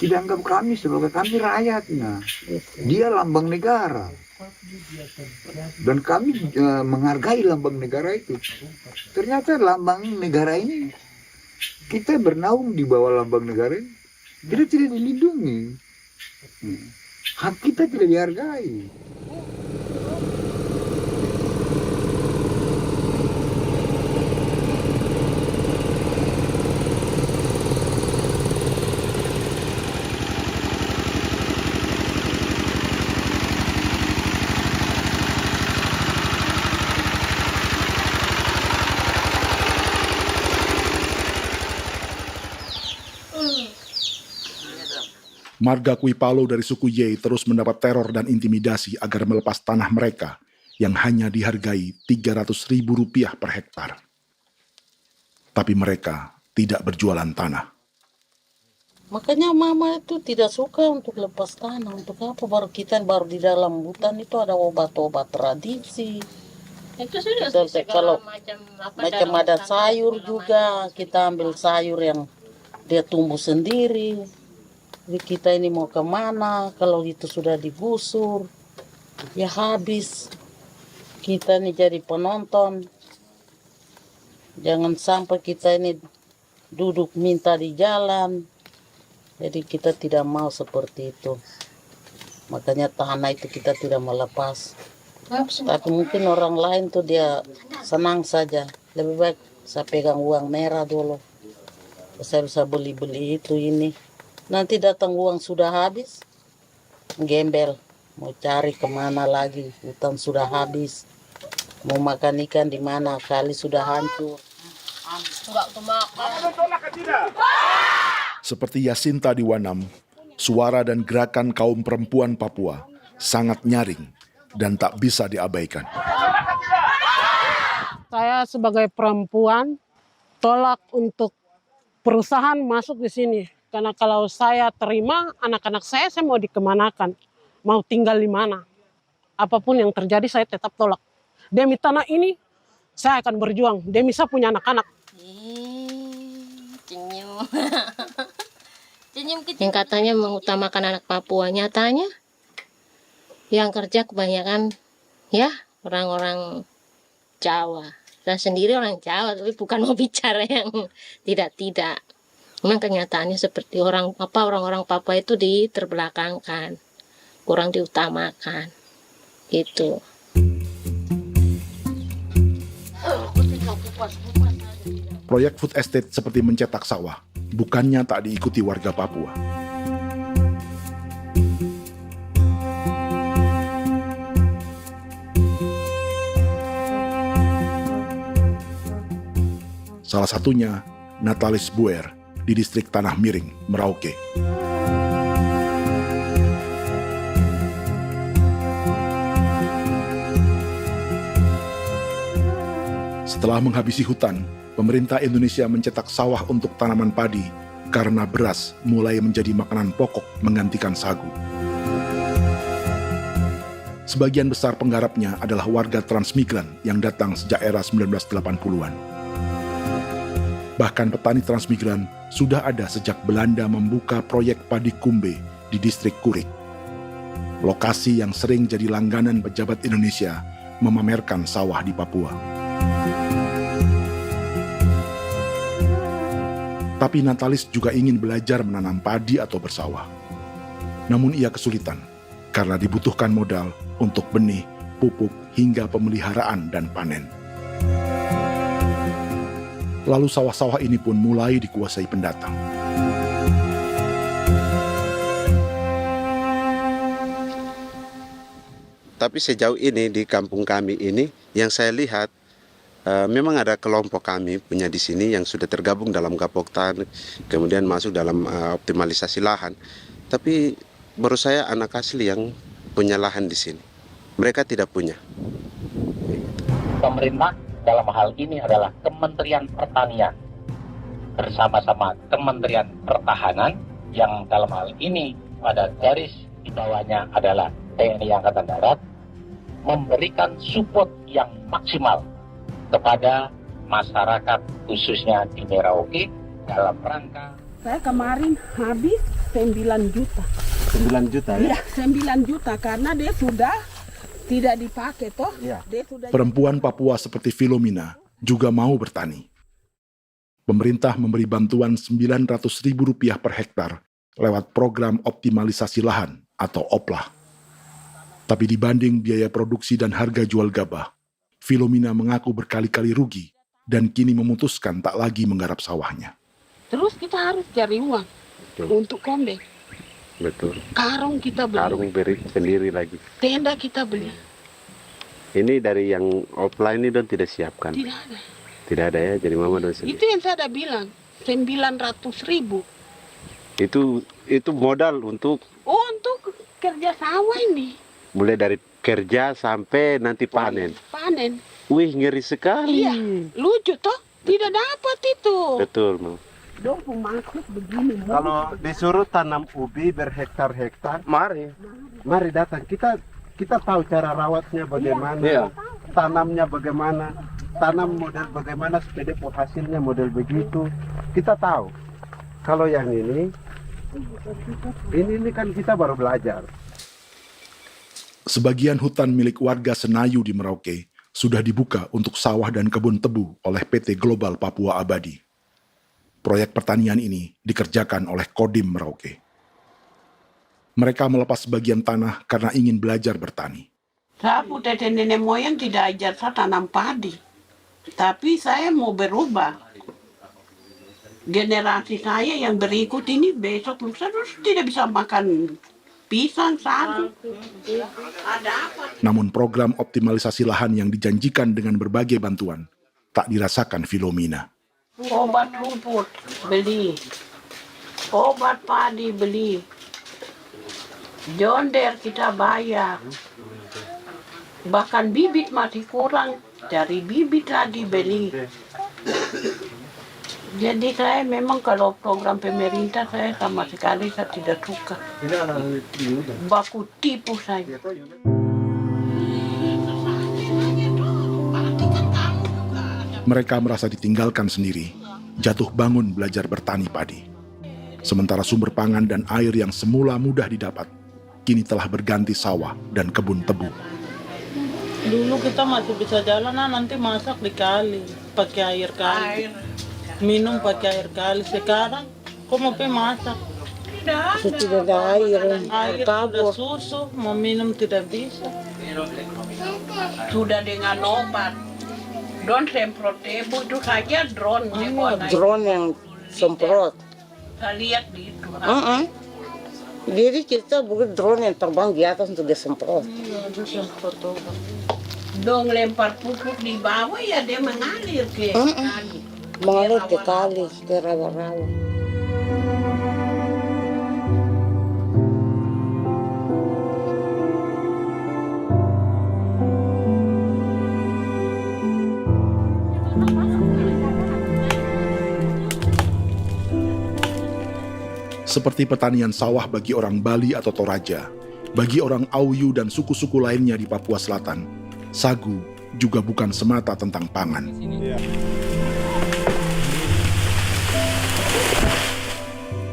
[SPEAKER 18] Tidak anggap kami sebagai kami rakyatnya. Dia lambang negara. Dan kami menghargai lambang negara itu. Ternyata lambang negara ini, kita bernaung di bawah lambang negara ini, kita tidak dilindungi. Hak kita tidak dihargai.
[SPEAKER 2] Marga Kuipalo dari suku Ye terus mendapat teror dan intimidasi agar melepas tanah mereka yang hanya dihargai Rp300.000 per hektar. Tapi mereka tidak berjualan tanah.
[SPEAKER 11] Makanya mama itu tidak suka untuk lepas tanah. Untuk apa? Baru di dalam hutan itu ada obat-obat tradisi.
[SPEAKER 14] Itu sudah
[SPEAKER 11] Kalau
[SPEAKER 14] macam
[SPEAKER 11] ada sayur juga, kita ambil sayur yang dia tumbuh sendiri. Jadi kita ini mau kemana, kalau itu sudah digusur, ya habis. Kita ini jadi penonton. Jangan sampai kita ini duduk minta di jalan. Jadi kita tidak mau seperti itu. Makanya tanah itu kita tidak melepas. Tapi mungkin orang lain tuh dia senang saja. Lebih baik saya pegang uang merah dulu. Saya bisa beli-beli itu ini. Nanti datang uang sudah habis, gembel, mau cari kemana lagi, hutan sudah habis, mau makan ikan di mana, kali sudah hancur.
[SPEAKER 14] Enggak kemakan.
[SPEAKER 2] Seperti Yasinta di Wanam, suara dan gerakan kaum perempuan Papua sangat nyaring dan tak bisa diabaikan.
[SPEAKER 16] Saya sebagai perempuan tolak untuk perusahaan masuk di sini. Karena kalau saya terima anak-anak saya mau dikemanakan, mau tinggal di mana. Apapun yang terjadi saya tetap tolak. Demi tanah ini saya akan berjuang, demi saya punya anak-anak.
[SPEAKER 19] Yang katanya mengutamakan anak Papua, nyatanya yang kerja kebanyakan ya orang-orang Jawa. Saya sendiri orang Jawa, tapi bukan mau bicara yang tidak-tidak. Memang kenyataannya seperti orang-orang Papua itu diterbelakangkan, kurang diutamakan, gitu.
[SPEAKER 2] Proyek food estate seperti mencetak sawah, bukannya tak diikuti warga Papua. Salah satunya Natalis Buer di distrik Tanah Miring, Merauke. Setelah menghabisi hutan, pemerintah Indonesia mencetak sawah untuk tanaman padi karena beras mulai menjadi makanan pokok menggantikan sagu. Sebagian besar penggarapnya adalah warga transmigran yang datang sejak era 1980-an. Bahkan petani transmigran sudah ada sejak Belanda membuka proyek padi kumbe di distrik Kurik. Lokasi yang sering jadi langganan pejabat Indonesia memamerkan sawah di Papua. Tapi Natalis juga ingin belajar menanam padi atau bersawah. Namun ia kesulitan karena dibutuhkan modal untuk benih, pupuk, hingga pemeliharaan dan panen. Lalu sawah-sawah ini pun mulai dikuasai pendatang.
[SPEAKER 20] Tapi sejauh ini di kampung kami ini yang saya lihat memang ada kelompok kami punya di sini yang sudah tergabung dalam Gapoktan, kemudian masuk dalam optimalisasi lahan. Tapi menurut saya anak asli yang punya lahan di sini. Mereka tidak punya.
[SPEAKER 15] Pemerintah dalam hal ini adalah Kementerian Pertanian bersama-sama Kementerian Pertahanan yang dalam hal ini pada garis di bawahnya adalah TNI Angkatan Darat memberikan support yang maksimal kepada masyarakat khususnya di Merauke dalam rangka.
[SPEAKER 21] Saya kemarin habis 9 juta.
[SPEAKER 20] 9 juta ya?
[SPEAKER 21] Iya, 9 juta karena dia sudah tidak dipakai toh.
[SPEAKER 20] Ya.
[SPEAKER 21] Dia sudah...
[SPEAKER 2] Perempuan Papua seperti Filomena juga mau bertani. Pemerintah memberi bantuan Rp900.000 per hektar lewat program optimalisasi lahan atau OPLAH. Tapi dibanding biaya produksi dan harga jual gabah, Filomena mengaku berkali-kali rugi dan kini memutuskan tak lagi menggarap sawahnya.
[SPEAKER 21] Terus kita harus cari uang untuk kombeng.
[SPEAKER 20] Betul.
[SPEAKER 21] Karung kita beli.
[SPEAKER 20] Karung beri sendiri lagi.
[SPEAKER 21] Tenda kita beli.
[SPEAKER 20] Ini dari yang offline ini don tidak siapkan.
[SPEAKER 21] Tidak ada.
[SPEAKER 20] Tidak ada ya, jadi mama don sendiri.
[SPEAKER 21] Itu yang saya ada bilang, 900.000.
[SPEAKER 20] Itu modal untuk
[SPEAKER 21] kerja sawah ini.
[SPEAKER 20] Mulai dari kerja sampai nanti panen.
[SPEAKER 21] Panen.
[SPEAKER 20] Wih, ngeri sekali.
[SPEAKER 21] Iya, lucu toh? Tidak dapat itu.
[SPEAKER 20] Betul, Mam.
[SPEAKER 21] Dong maksud begini.
[SPEAKER 20] Kalau disuruh tanam ubi berhektar-hektar, mari datang. Kita tahu cara rawatnya bagaimana, iya. Tanamnya bagaimana, tanam model bagaimana supaya hasilnya model begitu. Kita tahu. Kalau yang ini kan kita baru belajar.
[SPEAKER 2] Sebagian hutan milik warga Senayu di Merauke sudah dibuka untuk sawah dan kebun tebu oleh PT Global Papua Abadi. Proyek pertanian ini dikerjakan oleh Kodim Merauke. Mereka melepas sebagian tanah karena ingin belajar bertani.
[SPEAKER 21] Saya punya nenek moyang tidak ajar saya tanam padi. Tapi saya mau berubah. Generasi saya yang berikut ini besok lusa tidak bisa makan pisang, sagu. Ada apa?
[SPEAKER 2] Namun program optimalisasi lahan yang dijanjikan dengan berbagai bantuan tak dirasakan Filomena.
[SPEAKER 21] Obat rumput beli, obat padi beli, jonder kita bayar, bahkan bibit masih kurang, cari bibit lagi beli. Jadi saya memang kalau program pemerintah saya sama sekali saya tidak suka. Baku tipu saya.
[SPEAKER 2] Mereka merasa ditinggalkan sendiri, jatuh bangun belajar bertani padi. Sementara sumber pangan dan air yang semula mudah didapat, kini telah berganti sawah dan kebun tebu.
[SPEAKER 22] Dulu kita masih bisa jalan, nanti masak di kali, pakai air kali. Minum pakai air kali. Sekarang kok mau masak?
[SPEAKER 11] Tidak ada air.
[SPEAKER 22] Air sudah susu, mau minum tidak bisa.
[SPEAKER 21] Sudah dengan obat. Don semprot tebu itu saja drone.
[SPEAKER 11] Drone yang semprot.
[SPEAKER 21] Saya lihat di itu.
[SPEAKER 11] Jadi kita bukan drone yang terbang di atas untuk disemprot.
[SPEAKER 21] Dong lempar pupuk di bawah ya dia mengalir ke kali.
[SPEAKER 11] Mengalir ke kali, ke rawa-rawa.
[SPEAKER 2] Seperti pertanian sawah bagi orang Bali atau Toraja, bagi orang Auyu dan suku-suku lainnya di Papua Selatan, sagu juga bukan semata tentang pangan.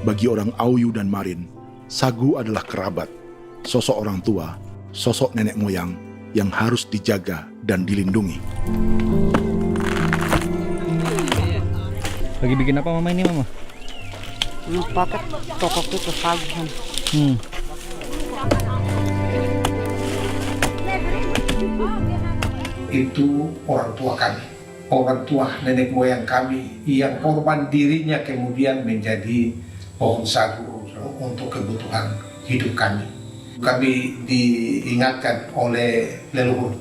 [SPEAKER 2] Bagi orang Auyu dan Marin, sagu adalah kerabat, sosok orang tua, sosok nenek moyang yang harus dijaga dan dilindungi.
[SPEAKER 3] Lagi bikin apa mama ini mama?
[SPEAKER 11] Pakai tokok itu sagu.
[SPEAKER 4] Itu orang tua kami, orang tua nenek moyang kami yang korban dirinya kemudian menjadi pohon sagu untuk kebutuhan hidup kami. Kami diingatkan oleh leluhur,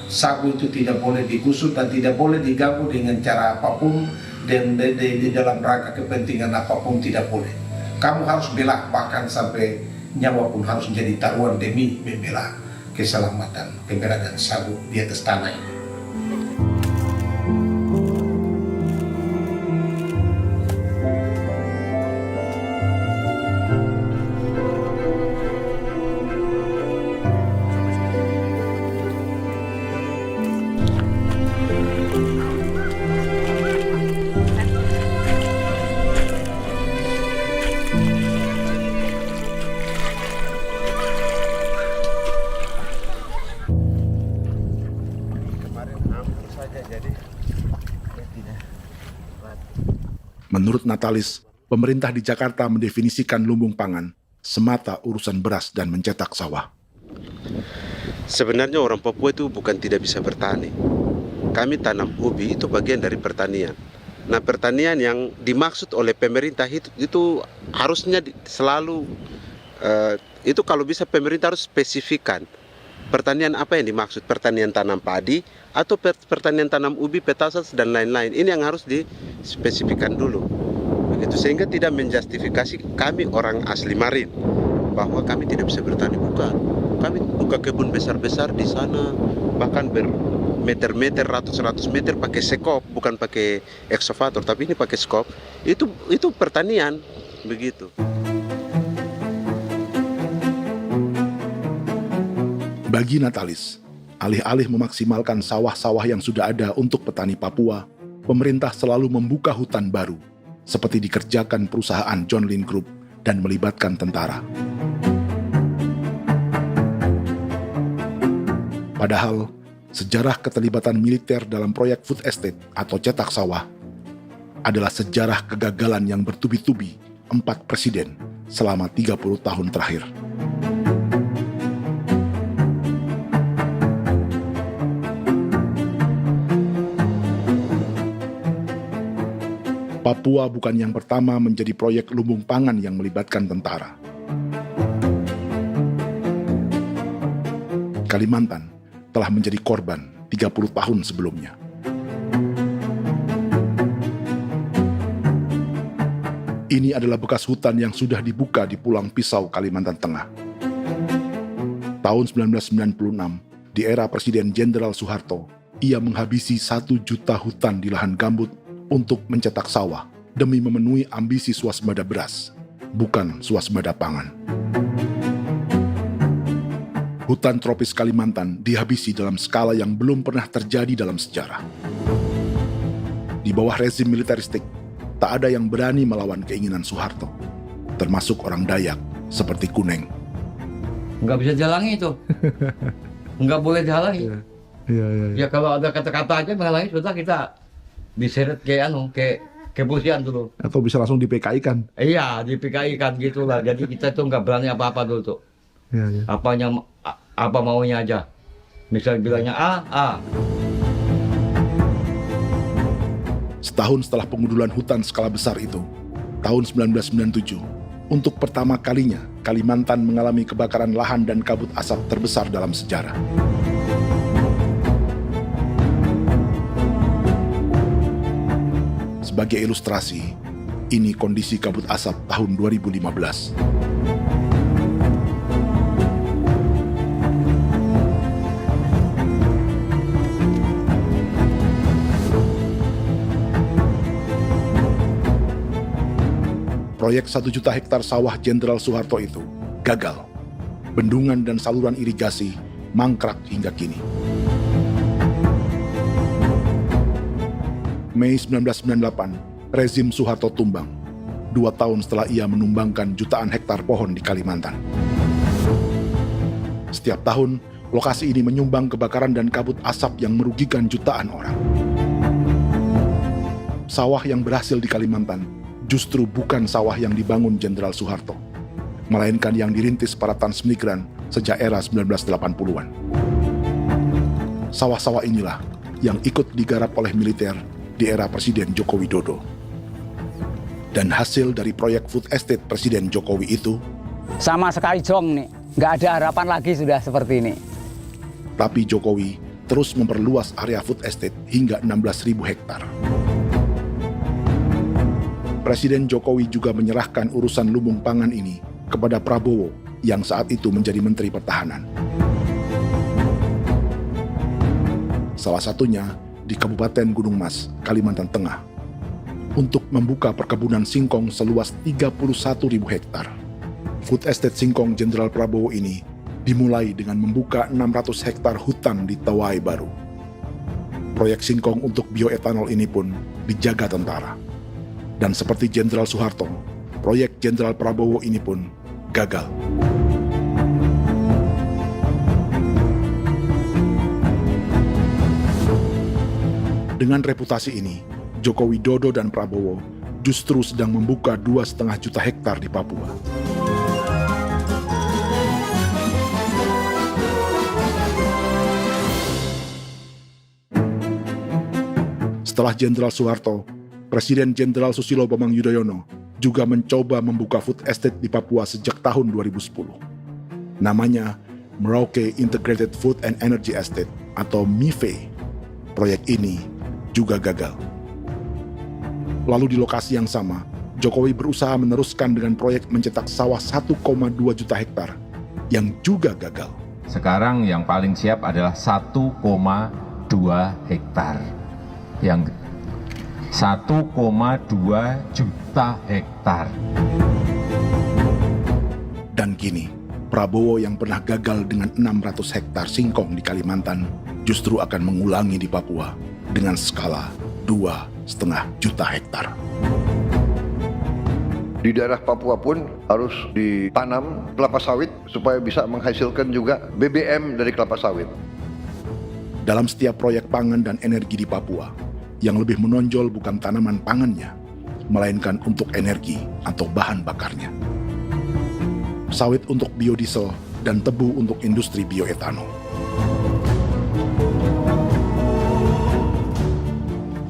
[SPEAKER 4] sagu itu tidak boleh digusur dan tidak boleh diganggu dengan cara apapun, dan di dalam rangka kepentingan apapun tidak boleh. Kamu harus bela, bahkan sampai nyawa pun harus menjadi taruhan demi membela keselamatan keberadaan sagu di atas tanah ini.
[SPEAKER 2] Menurut Natalis, pemerintah di Jakarta mendefinisikan lumbung pangan semata urusan beras dan mencetak sawah.
[SPEAKER 20] Sebenarnya orang Papua itu bukan tidak bisa bertani. Kami tanam ubi itu bagian dari pertanian. Nah, pertanian yang dimaksud oleh pemerintah itu harusnya selalu itu kalau bisa pemerintah harus spesifikkan pertanian apa yang dimaksud, pertanian tanam padi atau pertanian tanam ubi, petasan dan lain-lain. Ini yang harus dispesifikkan dulu. Begitu, sehingga tidak menjustifikasi kami orang asli Marin bahwa kami tidak bisa bertani, bukan. Kami buka kebun besar-besar di sana, bahkan bermeter-meter, ratus-ratus meter pakai sekop, bukan pakai ekskavator, tapi ini pakai skop. Itu pertanian, begitu.
[SPEAKER 2] Bagi Natalis, alih-alih memaksimalkan sawah-sawah yang sudah ada untuk petani Papua, pemerintah selalu membuka hutan baru, seperti dikerjakan perusahaan John Lynn Group dan melibatkan tentara. Padahal, sejarah keterlibatan militer dalam proyek food estate atau cetak sawah adalah sejarah kegagalan yang bertubi-tubi 4 presiden selama 30 tahun terakhir. Papua bukan yang pertama menjadi proyek lumbung pangan yang melibatkan tentara. Kalimantan telah menjadi korban 30 tahun sebelumnya. Ini adalah bekas hutan yang sudah dibuka di Pulang Pisau, Kalimantan Tengah. Tahun 1996, di era Presiden Jenderal Soeharto, ia menghabisi 1 juta hutan di lahan gambut untuk mencetak sawah demi memenuhi ambisi swasembada beras, bukan swasembada pangan. Hutan tropis Kalimantan dihabisi dalam skala yang belum pernah terjadi dalam sejarah. Di bawah rezim militeristik, tak ada yang berani melawan keinginan Soeharto, termasuk orang Dayak seperti Kuneng.
[SPEAKER 23] Nggak bisa dihalangi itu. Nggak boleh dihalangi. Ya kalau ada kata-kata aja menghalangi, sudah kita diseret ke kepolisian dulu.
[SPEAKER 2] Atau bisa langsung di PKI-kan.
[SPEAKER 23] Iya, di PKI-kan gitulah. Jadi kita tuh nggak berani apa-apa dulu tuh.
[SPEAKER 2] Ya.
[SPEAKER 23] Apa maunya aja. Misal bilangnya A.
[SPEAKER 2] Setahun setelah pengundulan hutan skala besar itu, tahun 1997, untuk pertama kalinya Kalimantan mengalami kebakaran lahan dan kabut asap terbesar dalam sejarah. Sebagai ilustrasi, ini kondisi kabut asap tahun 2015. Proyek 1 juta hektar sawah Jenderal Soeharto itu gagal. Bendungan dan saluran irigasi mangkrak hingga kini. Mei 1998, rezim Soeharto tumbang, 2 tahun setelah ia menumbangkan jutaan hektar pohon di Kalimantan. Setiap tahun, Lokasi ini menyumbang kebakaran dan kabut asap yang merugikan jutaan orang. Sawah yang berhasil di Kalimantan justru bukan sawah yang dibangun Jenderal Soeharto, melainkan yang dirintis para transmigran sejak era 1980-an. Sawah-sawah inilah yang ikut digarap oleh militer di era Presiden Joko Widodo. Dan hasil dari proyek food estate Presiden Jokowi itu
[SPEAKER 3] sama sekali jong nih, nggak ada harapan lagi sudah seperti ini.
[SPEAKER 2] Tapi Jokowi terus memperluas area food estate hingga 16.000 hektar. Presiden Jokowi juga menyerahkan urusan lumbung pangan ini kepada Prabowo yang saat itu menjadi Menteri Pertahanan. Salah satunya di Kabupaten Gunung Mas, Kalimantan Tengah, untuk membuka perkebunan singkong seluas 31.000 hektar. Food Estate Singkong Jenderal Prabowo ini dimulai dengan membuka 600 hektar hutan di Tawai Baru. Proyek singkong untuk bioetanol ini pun dijaga tentara. Dan seperti Jenderal Soeharto, proyek Jenderal Prabowo ini pun gagal. Dengan reputasi ini, Joko Widodo dan Prabowo justru sedang membuka 2,5 juta hektar di Papua. Setelah Jenderal Soeharto, Presiden Jenderal Susilo Bambang Yudhoyono juga mencoba membuka food estate di Papua sejak tahun 2010. Namanya Merauke Integrated Food and Energy Estate atau MIFE. Proyek ini juga gagal. Lalu di lokasi yang sama, Jokowi berusaha meneruskan dengan proyek mencetak sawah 1,2 juta hektar yang juga gagal.
[SPEAKER 5] Sekarang yang paling siap adalah 1,2 hektar. Yang 1,2 juta hektar.
[SPEAKER 2] Dan kini, Prabowo yang pernah gagal dengan 600 hektar singkong di Kalimantan justru akan mengulangi di Papua dengan skala 2,5 juta hektar.
[SPEAKER 6] Di daerah Papua pun harus ditanam kelapa sawit supaya bisa menghasilkan juga BBM dari kelapa sawit.
[SPEAKER 2] Dalam setiap proyek pangan dan energi di Papua, yang lebih menonjol bukan tanaman pangannya, melainkan untuk energi atau bahan bakarnya. Sawit untuk biodiesel dan tebu untuk industri bioetanol.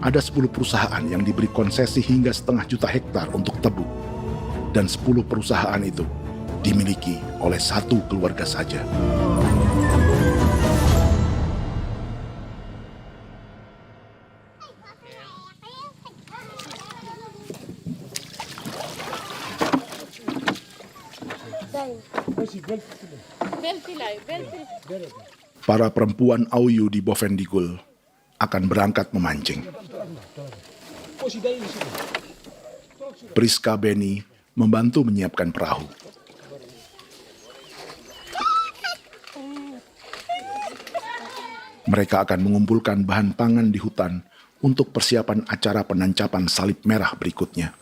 [SPEAKER 2] Ada 10 perusahaan yang diberi konsesi hingga 0,5 juta hektar untuk tebu. Dan 10 perusahaan itu dimiliki oleh 1 keluarga saja. Para perempuan Auyu di Bovendigul akan berangkat memancing. Priska Beni membantu menyiapkan perahu. Mereka akan mengumpulkan bahan pangan di hutan untuk persiapan acara penancapan salib merah berikutnya.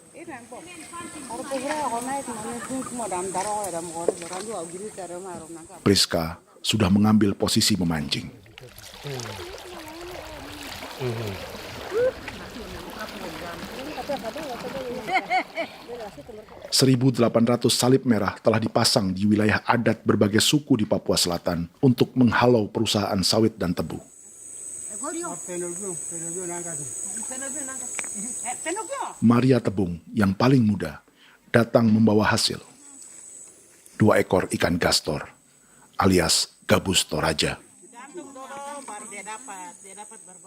[SPEAKER 2] Priska sudah mengambil posisi memancing. 1.800 salib merah telah dipasang di wilayah adat berbagai suku di Papua Selatan untuk menghalau perusahaan sawit dan tebu. Maria Tebung yang paling muda datang membawa hasil. 2 ekor ikan gastor alias gabus toraja.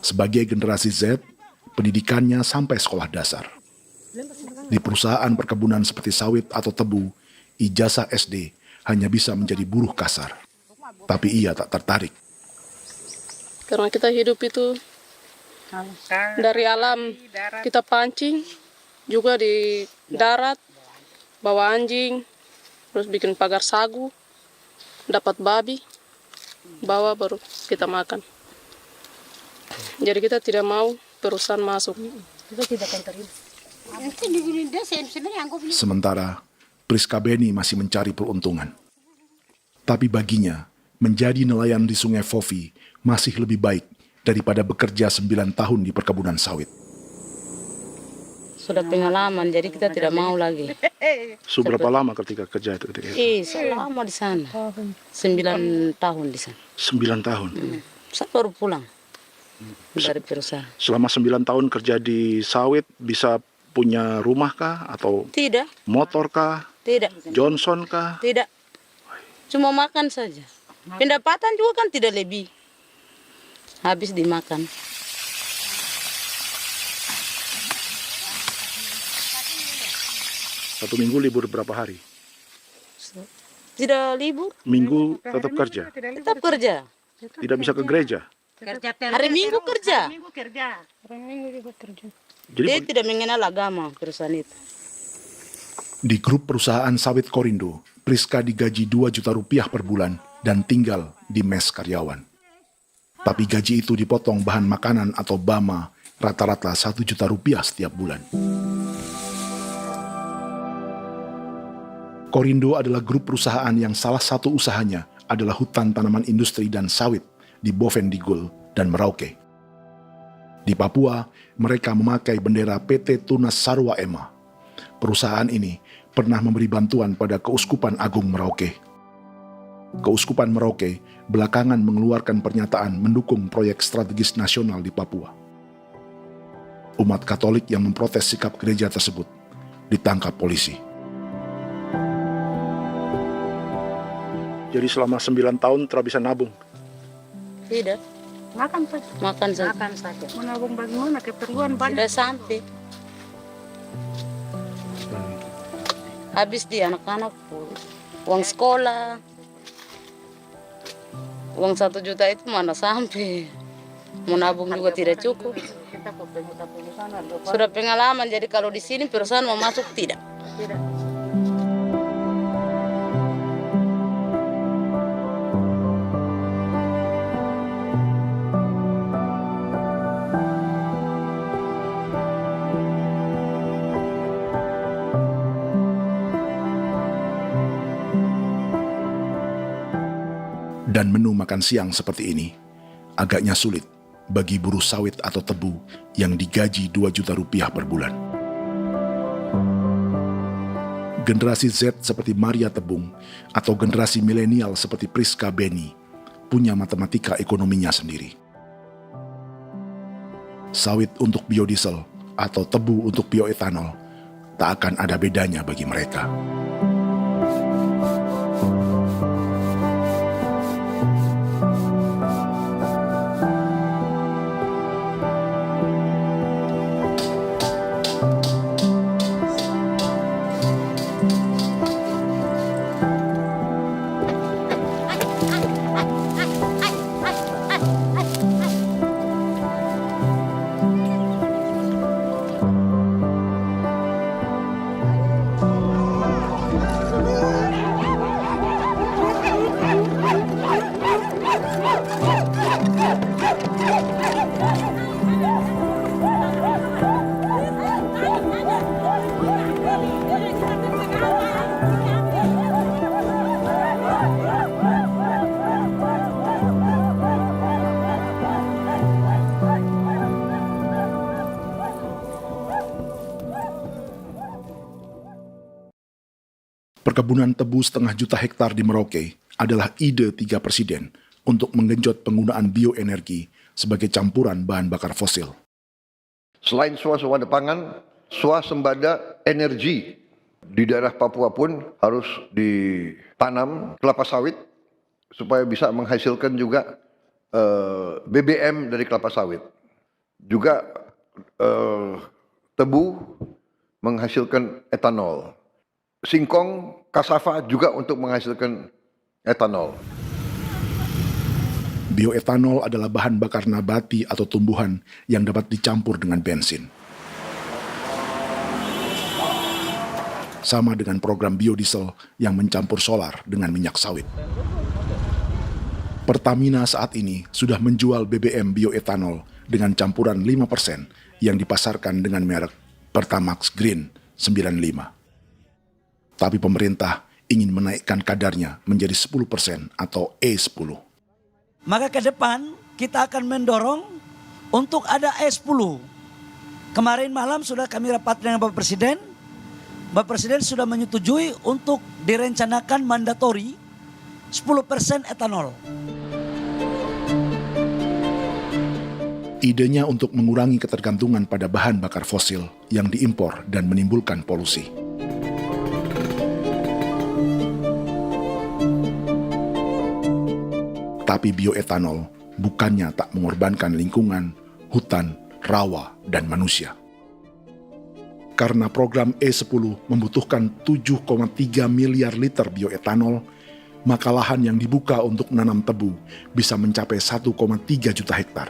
[SPEAKER 2] Sebagai generasi Z, pendidikannya sampai sekolah dasar. Di perusahaan perkebunan seperti sawit atau tebu, ijazah SD hanya bisa menjadi buruh kasar. Tapi ia tak tertarik.
[SPEAKER 14] Karena kita hidup itu dari alam, kita pancing, juga di darat, bawa anjing, terus bikin pagar sagu, dapat babi, bawa baru kita makan. Jadi kita tidak mau perusahaan masuk. Kita tidak akan terima.
[SPEAKER 2] Sementara Priska Beni masih mencari peruntungan. Tapi baginya, menjadi nelayan di Sungai Fofi masih lebih baik daripada bekerja 9 tahun di perkebunan sawit.
[SPEAKER 11] Sudah pengalaman, jadi kita tidak mau lagi.
[SPEAKER 2] Seberapa lama ketika kerja itu?
[SPEAKER 11] Selama di sana. 9 tahun di sana.
[SPEAKER 2] 9 tahun?
[SPEAKER 11] Saya baru pulang dari perusahaan.
[SPEAKER 2] Selama 9 tahun kerja di sawit, bisa punya rumah kah? Atau
[SPEAKER 11] tidak.
[SPEAKER 2] Motor kah?
[SPEAKER 11] Tidak.
[SPEAKER 2] Johnson kah?
[SPEAKER 11] Tidak. Cuma makan saja. Pendapatan juga kan tidak lebih. Habis dimakan.
[SPEAKER 2] Satu minggu libur berapa hari?
[SPEAKER 11] Tidak libur.
[SPEAKER 2] Minggu tetap kerja?
[SPEAKER 11] Tetap kerja.
[SPEAKER 2] Tidak bisa ke gereja?
[SPEAKER 11] Hari Minggu kerja.
[SPEAKER 16] Hari Minggu juga kerja.
[SPEAKER 2] Jadi
[SPEAKER 11] dia tidak mengenal agama perusahaan itu.
[SPEAKER 2] Di grup perusahaan sawit Korindo, Priska digaji 2 juta rupiah per bulan dan tinggal di mes karyawan. Tapi gaji itu dipotong bahan makanan atau BAMA rata-rata 1 juta rupiah setiap bulan. Korindo adalah grup perusahaan yang salah satu usahanya adalah hutan tanaman industri dan sawit di Bovendigul dan Merauke. Di Papua, mereka memakai bendera PT Tunas Sarwa Ema. Perusahaan ini pernah memberi bantuan pada Keuskupan Agung Merauke. Keuskupan Merauke belakangan mengeluarkan pernyataan mendukung proyek strategis nasional di Papua. Umat Katolik yang memprotes sikap gereja tersebut ditangkap polisi. Jadi selama 9 tahun tidak bisa nabung?
[SPEAKER 11] Tidak.
[SPEAKER 16] Makan saja.
[SPEAKER 11] Makan saja.
[SPEAKER 16] Makan saja. Menabung bagaimana? Keperluan banyak.
[SPEAKER 11] Sudah sampai. Habis di anak-anak uang sekolah. Uang 1 juta itu mana sampai. Mau nabung juga tidak cukup. Sudah pengalaman, jadi kalau di sini perusahaan mau masuk tidak.
[SPEAKER 16] Tidak.
[SPEAKER 2] Dan menu makan siang seperti ini agaknya sulit bagi buruh sawit atau tebu yang digaji 2 juta rupiah per bulan. Generasi Z seperti Maria Tebung atau generasi milenial seperti Priska Beni punya matematika ekonominya sendiri. Sawit untuk biodiesel atau tebu untuk bioetanol tak akan ada bedanya bagi mereka. Perkebunan tebu 1,5 juta hektar di Merauke adalah ide 3 presiden untuk menggenjot penggunaan bioenergi sebagai campuran bahan bakar fosil.
[SPEAKER 6] Selain swasembada pangan, swasembada energi di daerah Papua pun harus ditanam kelapa sawit supaya bisa menghasilkan juga BBM dari kelapa sawit. Juga tebu menghasilkan etanol. Singkong, kasava juga untuk menghasilkan etanol.
[SPEAKER 2] Bioetanol adalah bahan bakar nabati atau tumbuhan yang dapat dicampur dengan bensin. Sama dengan program biodiesel yang mencampur solar dengan minyak sawit. Pertamina saat ini sudah menjual BBM bioetanol dengan campuran 5% yang dipasarkan dengan merek Pertamax Green 95. Tapi pemerintah ingin menaikkan kadarnya menjadi 10% atau E10.
[SPEAKER 7] Maka ke depan kita akan mendorong untuk ada E10. Kemarin malam sudah kami rapat dengan Bapak Presiden. Bapak Presiden sudah menyetujui untuk direncanakan mandatori 10% etanol.
[SPEAKER 2] Idenya untuk mengurangi ketergantungan pada bahan bakar fosil yang diimpor dan menimbulkan polusi. Tapi bioetanol bukannya tak mengorbankan lingkungan, hutan, rawa, dan manusia. Karena program E10 membutuhkan 7,3 miliar liter bioetanol, maka lahan yang dibuka untuk menanam tebu bisa mencapai 1,3 juta hektar.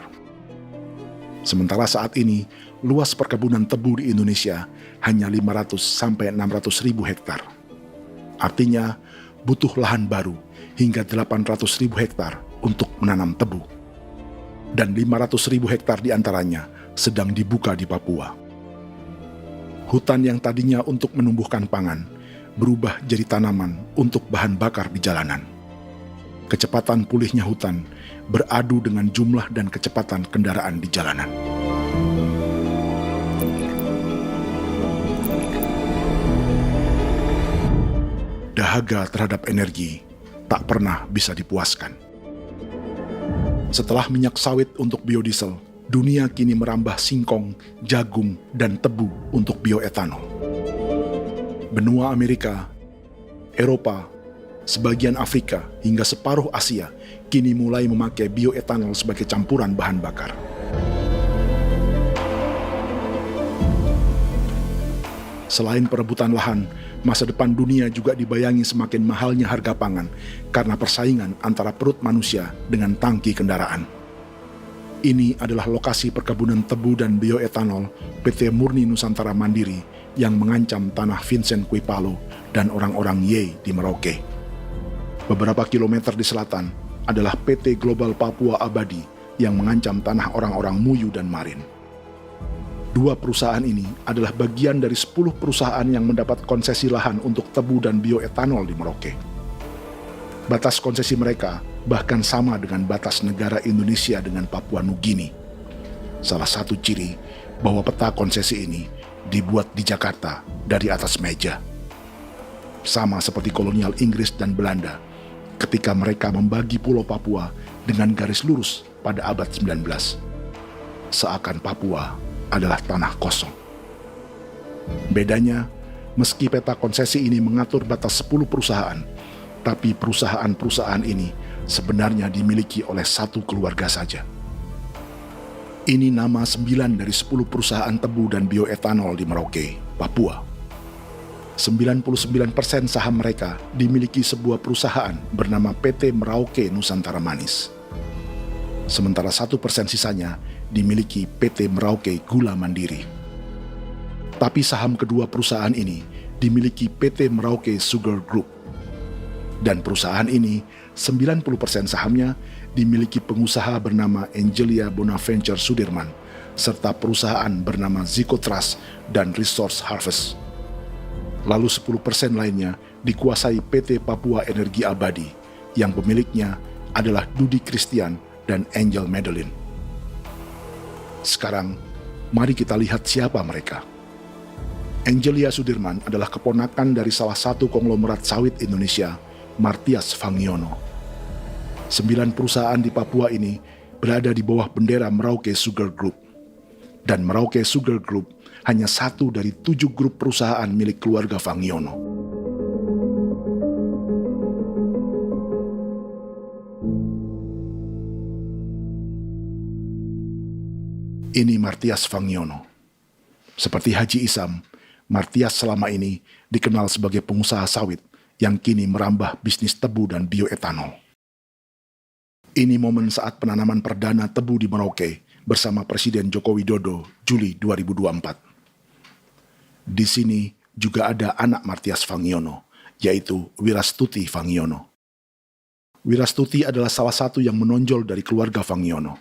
[SPEAKER 2] Sementara saat ini, luas perkebunan tebu di Indonesia hanya 500 sampai 600 ribu hektar. Artinya, butuh lahan baru hingga 800 ribu hektar untuk menanam tebu. Dan 500 ribu hektar diantaranya sedang dibuka di Papua. Hutan yang tadinya untuk menumbuhkan pangan berubah jadi tanaman untuk bahan bakar di jalanan. Kecepatan pulihnya hutan beradu dengan jumlah dan kecepatan kendaraan di jalanan. Dahaga terhadap energi tak pernah bisa dipuaskan. Setelah minyak sawit untuk biodiesel, dunia kini merambah singkong, jagung, dan tebu untuk bioetanol. Benua Amerika, Eropa, sebagian Afrika, hingga separuh Asia kini mulai memakai bioetanol sebagai campuran bahan bakar. Selain perebutan lahan, masa depan dunia juga dibayangi semakin mahalnya harga pangan karena persaingan antara perut manusia dengan tangki kendaraan. Ini adalah lokasi perkebunan tebu dan bioetanol PT Murni Nusantara Mandiri yang mengancam tanah Vincent Quipalo dan orang-orang Ye di Merauke. Beberapa kilometer di selatan adalah PT Global Papua Abadi yang mengancam tanah orang-orang Muyu dan Marin. Dua perusahaan ini adalah bagian dari 10 perusahaan yang mendapat konsesi lahan untuk tebu dan bioetanol di Merauke. Batas konsesi mereka bahkan sama dengan batas negara Indonesia dengan Papua Nugini. Salah satu ciri bahwa peta konsesi ini dibuat di Jakarta dari atas meja. Sama seperti kolonial Inggris dan Belanda ketika mereka membagi Pulau Papua dengan garis lurus pada abad 19. Seakan Papua adalah tanah kosong. Bedanya, meski peta konsesi ini mengatur batas 10 perusahaan, tapi perusahaan-perusahaan ini sebenarnya dimiliki oleh satu keluarga saja. Ini nama 9 dari 10 perusahaan tebu dan bioetanol di Merauke, Papua. 99% saham mereka dimiliki sebuah perusahaan bernama PT Merauke Nusantara Manis. Sementara 1% sisanya dimiliki PT Merauke Gula Mandiri. Tapi saham kedua perusahaan ini dimiliki PT Merauke Sugar Group. Dan perusahaan ini, 90% sahamnya dimiliki pengusaha bernama Angelia Bonaventure Sudirman, serta perusahaan bernama Zico Trust dan Resource Harvest. Lalu 10% lainnya dikuasai PT Papua Energi Abadi, yang pemiliknya adalah Dudi Christian dan Angel Madeline. Sekarang, mari kita lihat siapa mereka. Angelia Sudirman adalah keponakan dari salah satu konglomerat sawit Indonesia, Martias Fangiono. 9 perusahaan di Papua ini berada di bawah bendera Merauke Sugar Group. Dan Merauke Sugar Group hanya satu dari 7 grup perusahaan milik keluarga Fangiono. Ini Martias Fangiono. Seperti Haji Isam, Martias selama ini dikenal sebagai pengusaha sawit yang kini merambah bisnis tebu dan bioetanol. Ini momen saat penanaman perdana tebu di Merauke bersama Presiden Joko Widodo Juli 2024. Di sini juga ada anak Martias Fangiono, yaitu Wirastuti Fangiono. Wirastuti adalah salah satu yang menonjol dari keluarga Fangiono.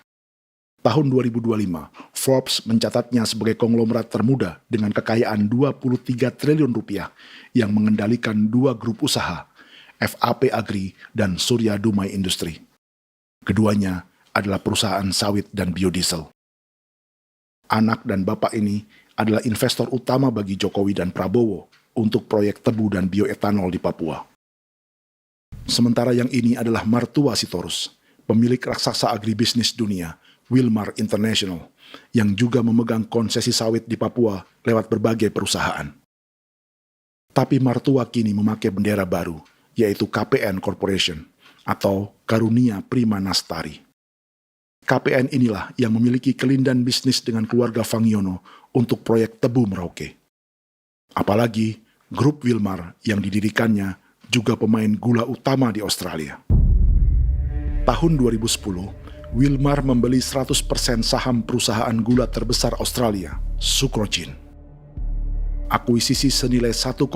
[SPEAKER 2] Tahun 2025, Forbes mencatatnya sebagai konglomerat termuda dengan kekayaan 23 triliun rupiah yang mengendalikan 2 grup usaha FAP Agri, dan Surya Dumai Industri. Keduanya adalah perusahaan sawit dan biodiesel. Anak dan bapak ini adalah investor utama bagi Jokowi dan Prabowo untuk proyek tebu dan bioetanol di Papua. Sementara yang ini adalah mertua Sitorus, pemilik raksasa agribisnis dunia, Wilmar International, yang juga memegang konsesi sawit di Papua lewat berbagai perusahaan. Tapi mertua kini memakai bendera baru, yaitu KPN Corporation atau Karunia Prima Nastari. KPN inilah yang memiliki kelindan bisnis dengan keluarga Fangiono untuk proyek tebu Merauke. Apalagi grup Wilmar yang didirikannya juga pemain gula utama di Australia. Tahun 2010, Wilmar membeli 100% saham perusahaan gula terbesar Australia, Sucrogen. Akuisisi senilai 1,5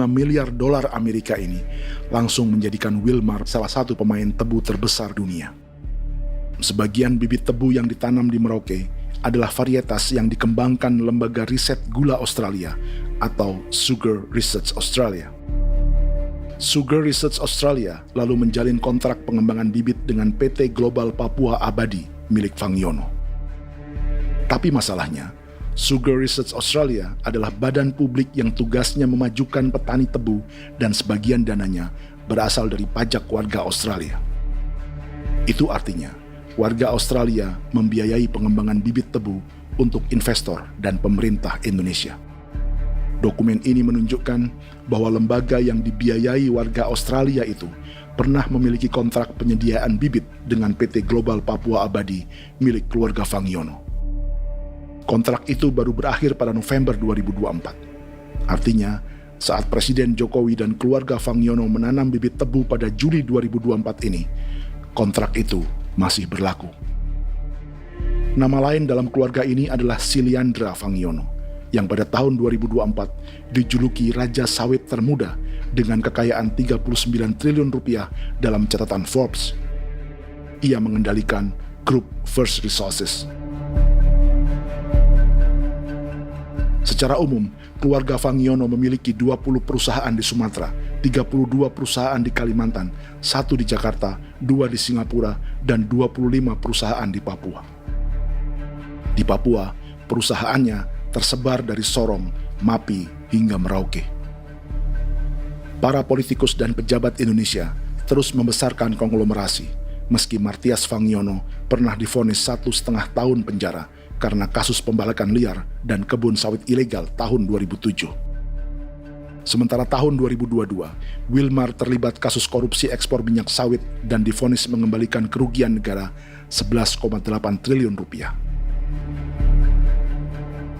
[SPEAKER 2] miliar dolar Amerika ini langsung menjadikan Wilmar salah satu pemain tebu terbesar dunia. Sebagian bibit tebu yang ditanam di Merauke adalah varietas yang dikembangkan Lembaga Riset Gula Australia atau Sugar Research Australia. Sugar Research Australia lalu menjalin kontrak pengembangan bibit dengan PT Global Papua Abadi milik Fangiono. Tapi masalahnya, Sugar Research Australia adalah badan publik yang tugasnya memajukan petani tebu dan sebagian dananya berasal dari pajak warga Australia. Itu artinya, warga Australia membiayai pengembangan bibit tebu untuk investor dan pemerintah Indonesia. Dokumen ini menunjukkan bahwa lembaga yang dibiayai warga Australia itu pernah memiliki kontrak penyediaan bibit dengan PT Global Papua Abadi milik keluarga Fangiono. Kontrak itu baru berakhir pada November 2024. Artinya, saat Presiden Jokowi dan keluarga Fangiono menanam bibit tebu pada Juli 2024 ini, kontrak itu masih berlaku. Nama lain dalam keluarga ini adalah Siliandra Fangiono, yang pada tahun 2024 dijuluki Raja Sawit Termuda dengan kekayaan 39 triliun rupiah dalam catatan Forbes. Ia mengendalikan grup First Resources. Secara umum, keluarga Fangiono memiliki 20 perusahaan di Sumatera, 32 perusahaan di Kalimantan, 1 di Jakarta, 2 di Singapura, dan 25 perusahaan di Papua. Di Papua, perusahaannya tersebar dari Sorong, Mapi, hingga Merauke. Para politikus dan pejabat Indonesia terus membesarkan konglomerasi, meski Martias Fangiono pernah divonis 1,5 tahun penjara karena kasus pembalakan liar dan kebun sawit ilegal tahun 2007. Sementara tahun 2022, Wilmar terlibat kasus korupsi ekspor minyak sawit dan divonis mengembalikan kerugian negara 11,8 triliun rupiah.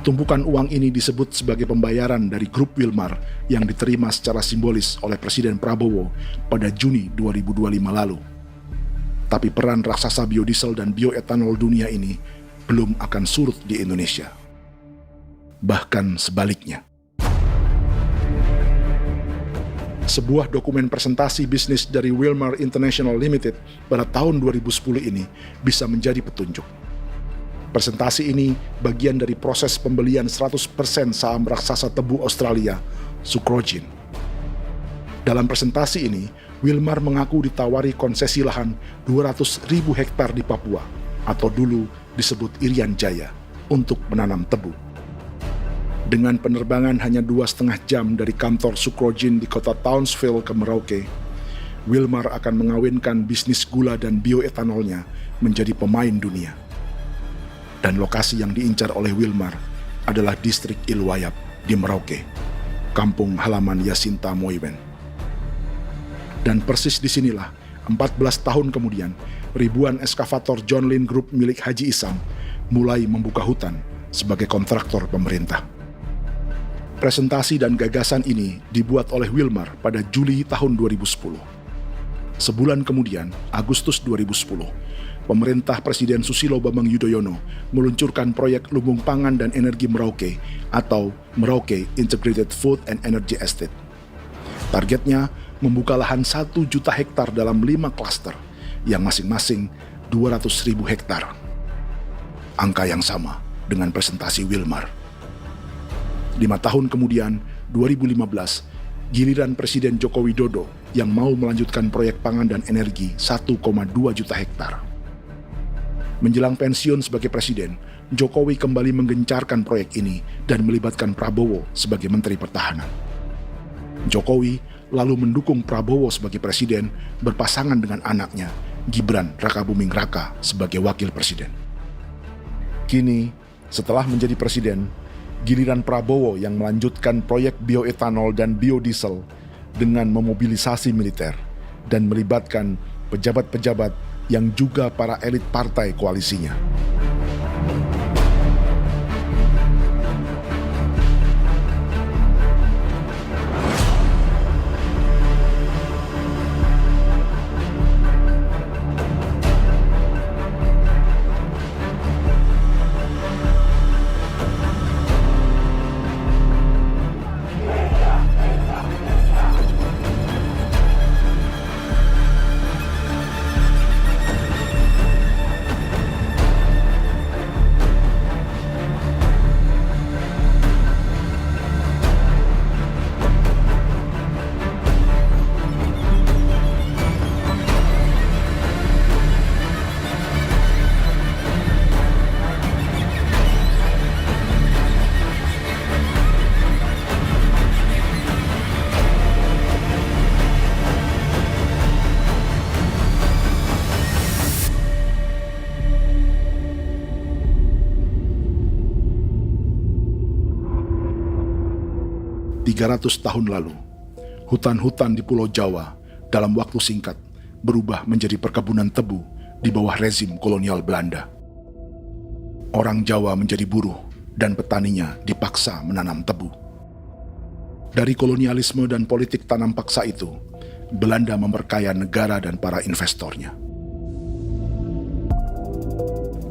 [SPEAKER 2] Tumpukan uang ini disebut sebagai pembayaran dari grup Wilmar yang diterima secara simbolis oleh Presiden Prabowo pada Juni 2025 lalu. Tapi peran raksasa biodiesel dan bioetanol dunia ini belum akan surut di Indonesia. Bahkan sebaliknya. Sebuah dokumen presentasi bisnis dari Wilmar International Limited pada tahun 2010 ini bisa menjadi petunjuk. Presentasi ini bagian dari proses pembelian 100% saham raksasa tebu Australia, Sucrogen. Dalam presentasi ini, Wilmar mengaku ditawari konsesi lahan 200.000 hektar di Papua, atau dulu disebut Irian Jaya, untuk menanam tebu. Dengan penerbangan hanya 2,5 jam dari kantor Sucrogen di kota Townsville ke Merauke, Wilmar akan mengawinkan bisnis gula dan bioetanolnya menjadi pemain dunia. Dan lokasi yang diincar oleh Wilmar adalah distrik Ilwayap di Merauke, kampung halaman Yasinta Moiwen. Dan persis disinilah, 14 tahun kemudian, ribuan eskavator John Lynn Group milik Haji Isam mulai membuka hutan sebagai kontraktor pemerintah. Presentasi dan gagasan ini dibuat oleh Wilmar pada Juli tahun 2010. Sebulan kemudian, Agustus 2010, pemerintah Presiden Susilo Bambang Yudhoyono meluncurkan proyek Lumbung Pangan dan Energi Merauke atau Merauke Integrated Food and Energy Estate. Targetnya membuka lahan 1 juta hektar dalam 5 klaster yang masing-masing 200.000 hektar. Angka yang sama dengan presentasi Wilmar. 5 tahun kemudian, 2015, giliran Presiden Joko Widodo yang mau melanjutkan proyek pangan dan energi 1,2 juta hektar. Menjelang pensiun sebagai presiden, Jokowi kembali menggencarkan proyek ini dan melibatkan Prabowo sebagai Menteri Pertahanan. Jokowi lalu mendukung Prabowo sebagai presiden berpasangan dengan anaknya, Gibran Rakabuming Raka sebagai wakil presiden. Kini, setelah menjadi presiden, giliran Prabowo yang melanjutkan proyek bioetanol dan biodiesel dengan memobilisasi militer dan melibatkan pejabat-pejabat yang juga para elit partai koalisinya. Tahun lalu, hutan-hutan di Pulau Jawa dalam waktu singkat berubah menjadi perkebunan tebu di bawah rezim kolonial Belanda. Orang Jawa menjadi buruh dan petaninya dipaksa menanam tebu. Dari kolonialisme dan politik tanam paksa itu, Belanda memperkaya negara dan para investornya.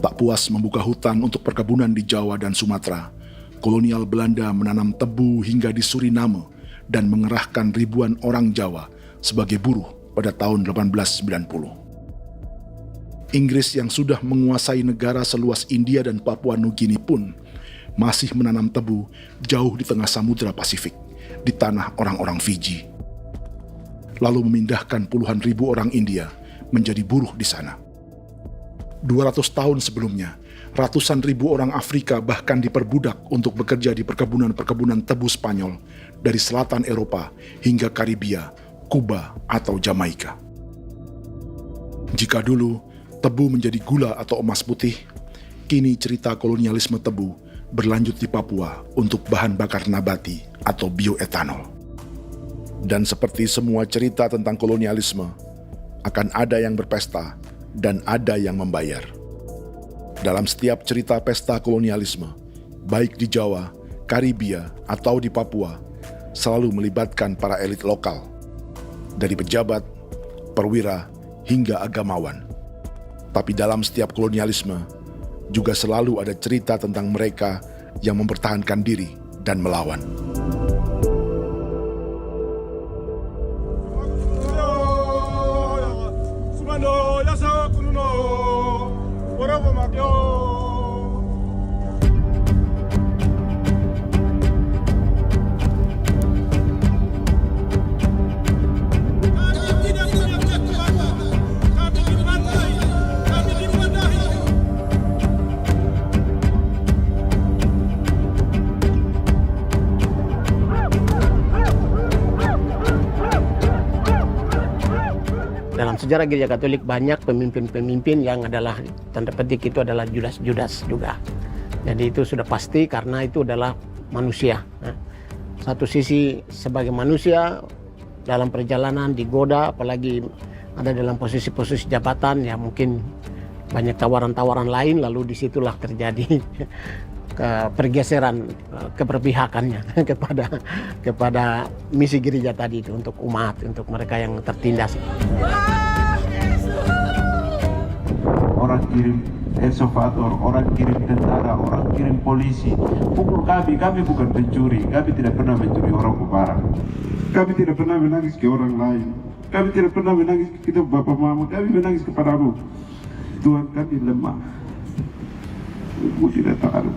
[SPEAKER 2] Tak puas membuka hutan untuk perkebunan di Jawa dan Sumatera, kolonial Belanda menanam tebu hingga di Suriname dan mengerahkan ribuan orang Jawa sebagai buruh pada tahun 1890. Inggris yang sudah menguasai negara seluas India dan Papua Nugini pun masih menanam tebu jauh di tengah Samudra Pasifik, di tanah orang-orang Fiji. Lalu memindahkan puluhan ribu orang India menjadi buruh di sana. 200 tahun sebelumnya, ratusan ribu orang Afrika bahkan diperbudak untuk bekerja di perkebunan-perkebunan tebu Spanyol dari selatan Eropa hingga Karibia, Kuba, atau Jamaika. Jika dulu tebu menjadi gula atau emas putih, kini cerita kolonialisme tebu berlanjut di Papua untuk bahan bakar nabati atau bioetanol. Dan seperti semua cerita tentang kolonialisme, akan ada yang berpesta dan ada yang membayar. Dalam setiap cerita pesta kolonialisme, baik di Jawa, Karibia, atau di Papua, selalu melibatkan para elit lokal, dari pejabat, perwira, hingga agamawan. Tapi dalam setiap kolonialisme, juga selalu ada cerita tentang mereka yang mempertahankan diri dan melawan.
[SPEAKER 8] Dalam sejarah Gereja Katolik banyak pemimpin-pemimpin yang adalah tanda petik itu adalah Judas juga. Jadi itu sudah pasti karena itu adalah manusia. Satu sisi sebagai manusia dalam perjalanan digoda, apalagi ada dalam posisi-posisi jabatan ya mungkin banyak tawaran-tawaran lain, lalu disitulah terjadi pergeseran keberpihakannya kepada misi gereja tadi itu untuk umat, untuk mereka yang tertindas.
[SPEAKER 9] Orang kirim eksavator, orang kirim tentara, orang kirim polisi. Pukul kami bukan pencuri, kami tidak pernah mencuri orang barang. Kami tidak pernah menangis ke orang lain. Kami tidak pernah menangis ke kita bapak mama, kami menangis kepadamu. Tuhan kami lemah. Ibu tidak tahu.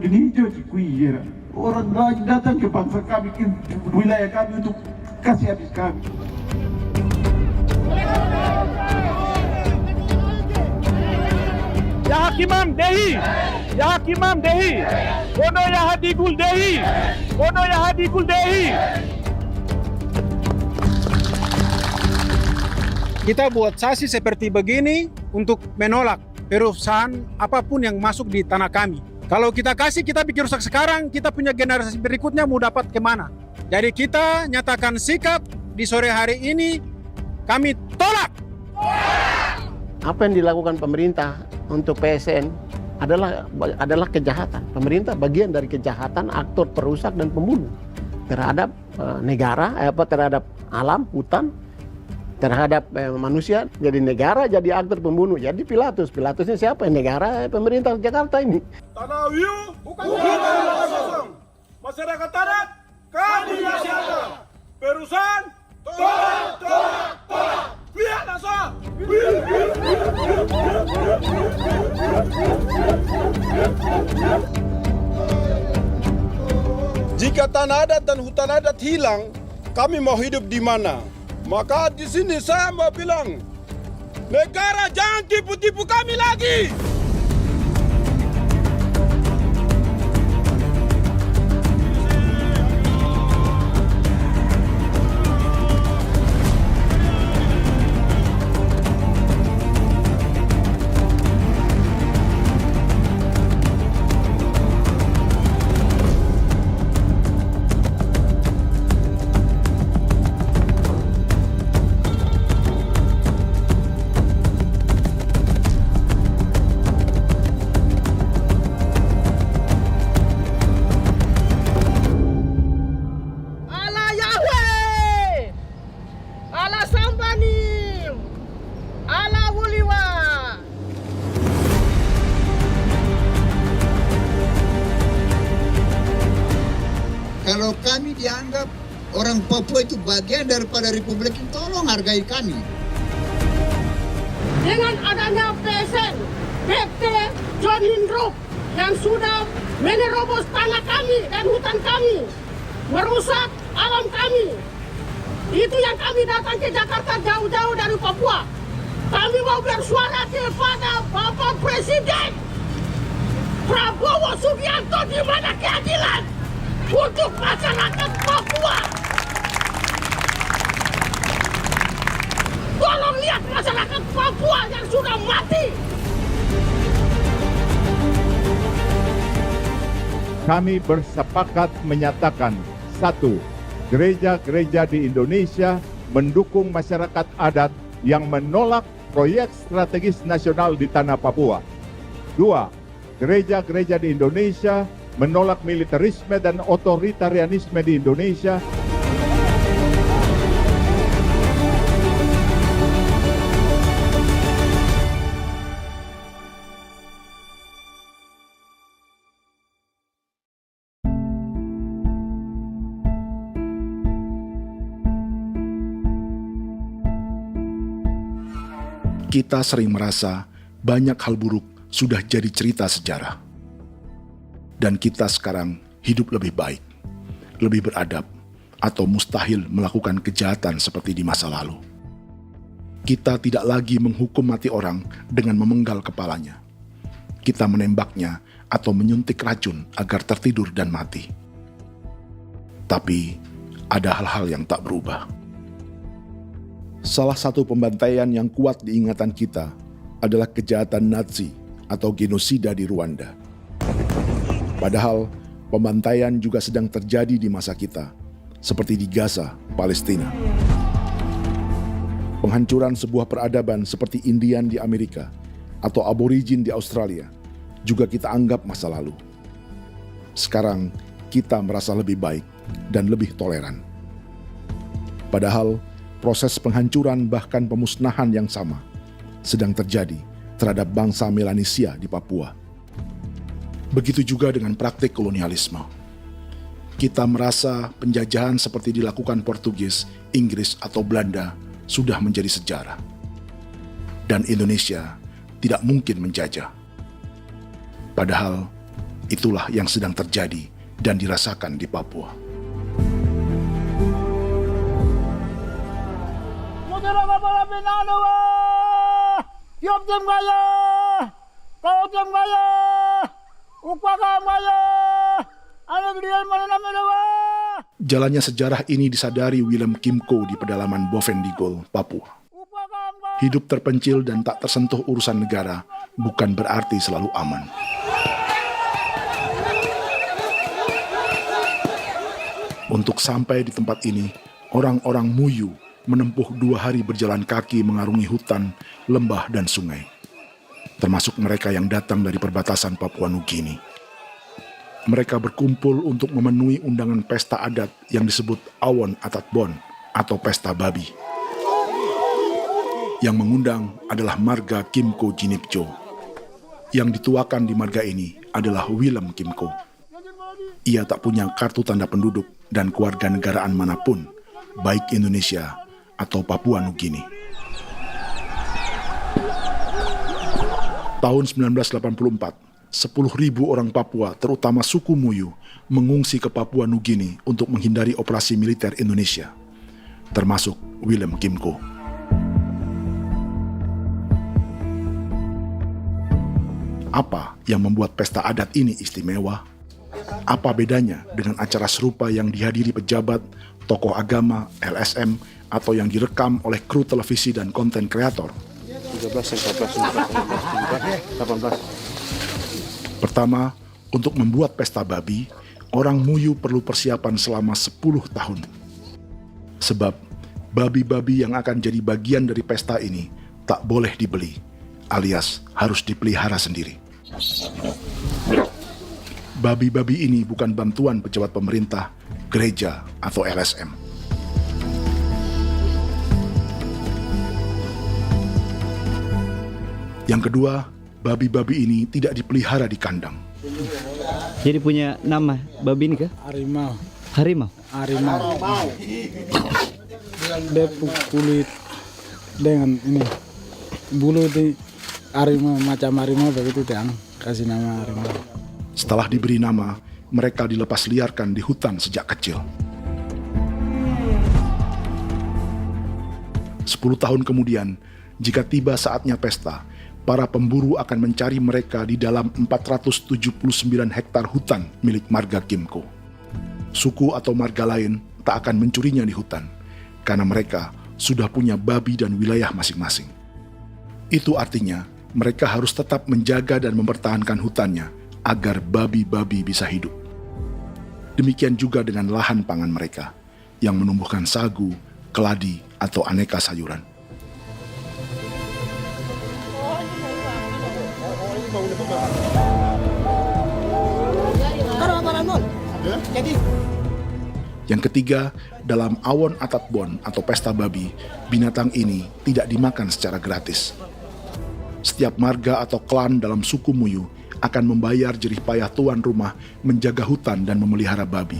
[SPEAKER 9] Ini hijau cikui. Orang lain datang ke bangsa kami, ke wilayah kami untuk kasih habis kami.
[SPEAKER 1] Ya Hakimam Dehi, Ya Hakimam Dehi, Bono Ya Hadigul Dehi, Bono Ya Hadigul Dehi. Kita buat sasi seperti begini untuk menolak perusahaan apapun yang masuk di tanah kami. Kalau kita kasih, kita bikin rusak sekarang, kita punya generasi berikutnya mau dapat kemana. Jadi kita nyatakan sikap di sore hari ini, kami tolak.
[SPEAKER 8] Apa yang dilakukan pemerintah untuk PSN adalah kejahatan. Pemerintah bagian dari kejahatan, aktor perusak dan pembunuh terhadap negara, terhadap alam, hutan, terhadap manusia. Jadi negara jadi aktor pembunuh. Jadi Pilatusnya siapa? Negara, pemerintah Jakarta ini.
[SPEAKER 1] Tanah Wiu bukan kosong. Masyarakat adat kami siapa? Perusahaan tolak. Lihat asal. Jika tanah adat dan hutan adat hilang, kami mau hidup di mana? Maka di sini saya mau bilang, negara jangan tipu-tipu kami lagi.
[SPEAKER 10] Kalau kami dianggap orang Papua itu bagian daripada Republik ini, tolong hargai kami.
[SPEAKER 16] Dengan adanya PSN, PT John Hindrook yang sudah menerobos tanah kami dan hutan kami, merusak alam kami. Itu yang kami datang ke Jakarta jauh-jauh dari Papua. Kami mau bersuara kepada Bapak Presiden Prabowo Subianto, di mana keadilan untuk masyarakat Papua. Tolong lihat masyarakat Papua yang sudah mati.
[SPEAKER 12] Kami bersepakat menyatakan, 1. Gereja-gereja di Indonesia mendukung masyarakat adat yang menolak proyek strategis nasional di tanah Papua. 2. Gereja-gereja di Indonesia menolak militerisme dan otoritarianisme di Indonesia.
[SPEAKER 2] Kita sering merasa banyak hal buruk sudah jadi cerita sejarah. Dan kita sekarang hidup lebih baik, lebih beradab, atau mustahil melakukan kejahatan seperti di masa lalu. Kita tidak lagi menghukum mati orang dengan memenggal kepalanya. Kita menembaknya atau menyuntik racun agar tertidur dan mati. Tapi ada hal-hal yang tak berubah. Salah satu pembantaian yang kuat di ingatan kita adalah kejahatan Nazi atau genosida di Rwanda. Padahal pembantaian juga sedang terjadi di masa kita, seperti di Gaza, Palestina. Penghancuran sebuah peradaban seperti Indian di Amerika atau aborigin di Australia juga kita anggap masa lalu. Sekarang kita merasa lebih baik dan lebih toleran. Padahal proses penghancuran bahkan pemusnahan yang sama sedang terjadi terhadap bangsa Melanesia di Papua. Begitu juga dengan praktik kolonialisme. Kita merasa penjajahan seperti dilakukan Portugis, Inggris, atau Belanda sudah menjadi sejarah. Dan Indonesia tidak mungkin menjajah. Padahal itulah yang sedang terjadi dan dirasakan di Papua. Jalannya sejarah ini disadari Willem Kimco di pedalaman Bovendigol, Papua. Hidup terpencil dan tak tersentuh urusan negara bukan berarti selalu aman. Untuk sampai di tempat ini, orang-orang Muyu menempuh 2 hari berjalan kaki mengarungi hutan, lembah, dan sungai. Termasuk mereka yang datang dari perbatasan Papua Nugini. Mereka berkumpul untuk memenuhi undangan pesta adat yang disebut Awon Atatbon atau Pesta Babi. Yang mengundang adalah marga Kimco Jinipjo. Yang dituakan di marga ini adalah Willem Kimco. Ia tak punya kartu tanda penduduk dan kewarganegaraan manapun, baik Indonesia atau Papua Nugini. Tahun 1984, 10.000 orang Papua, terutama suku Muyu, mengungsi ke Papua Nugini untuk menghindari operasi militer Indonesia, termasuk Willem Kimco. Apa yang membuat pesta adat ini istimewa? Apa bedanya dengan acara serupa yang dihadiri pejabat, tokoh agama, LSM, atau yang direkam oleh kru televisi dan konten kreator?
[SPEAKER 13] 13, 14, 18.
[SPEAKER 2] Pertama, untuk membuat pesta babi, orang Muyu perlu persiapan selama 10 tahun. Sebab, babi-babi yang akan jadi bagian dari pesta ini tak boleh dibeli, alias harus dipelihara sendiri. Babi-babi ini bukan bantuan pejabat pemerintah, gereja, atau LSM. Yang kedua, babi-babi ini tidak dipelihara di kandang.
[SPEAKER 17] Jadi punya nama babi ini kah?
[SPEAKER 18] Harimau.
[SPEAKER 17] Harimau?
[SPEAKER 18] Harimau. Dia kulit dengan ini bulu di harimau, macam harimau begitu yang kasih nama harimau.
[SPEAKER 2] Setelah diberi nama, mereka dilepas liarkan di hutan sejak kecil. 10 tahun kemudian, jika tiba saatnya pesta, para pemburu akan mencari mereka di dalam 479 hektar hutan milik marga Kimco. Suku atau marga lain tak akan mencurinya di hutan, karena mereka sudah punya babi dan wilayah masing-masing. Itu artinya, mereka harus tetap menjaga dan mempertahankan hutannya agar babi-babi bisa hidup. Demikian juga dengan lahan pangan mereka, yang menumbuhkan sagu, keladi, atau aneka sayuran. Yang ketiga, dalam Awon Atatbon atau pesta babi, binatang ini tidak dimakan secara gratis. Setiap marga atau klan dalam suku Muyu akan membayar jerih payah tuan rumah menjaga hutan dan memelihara babi.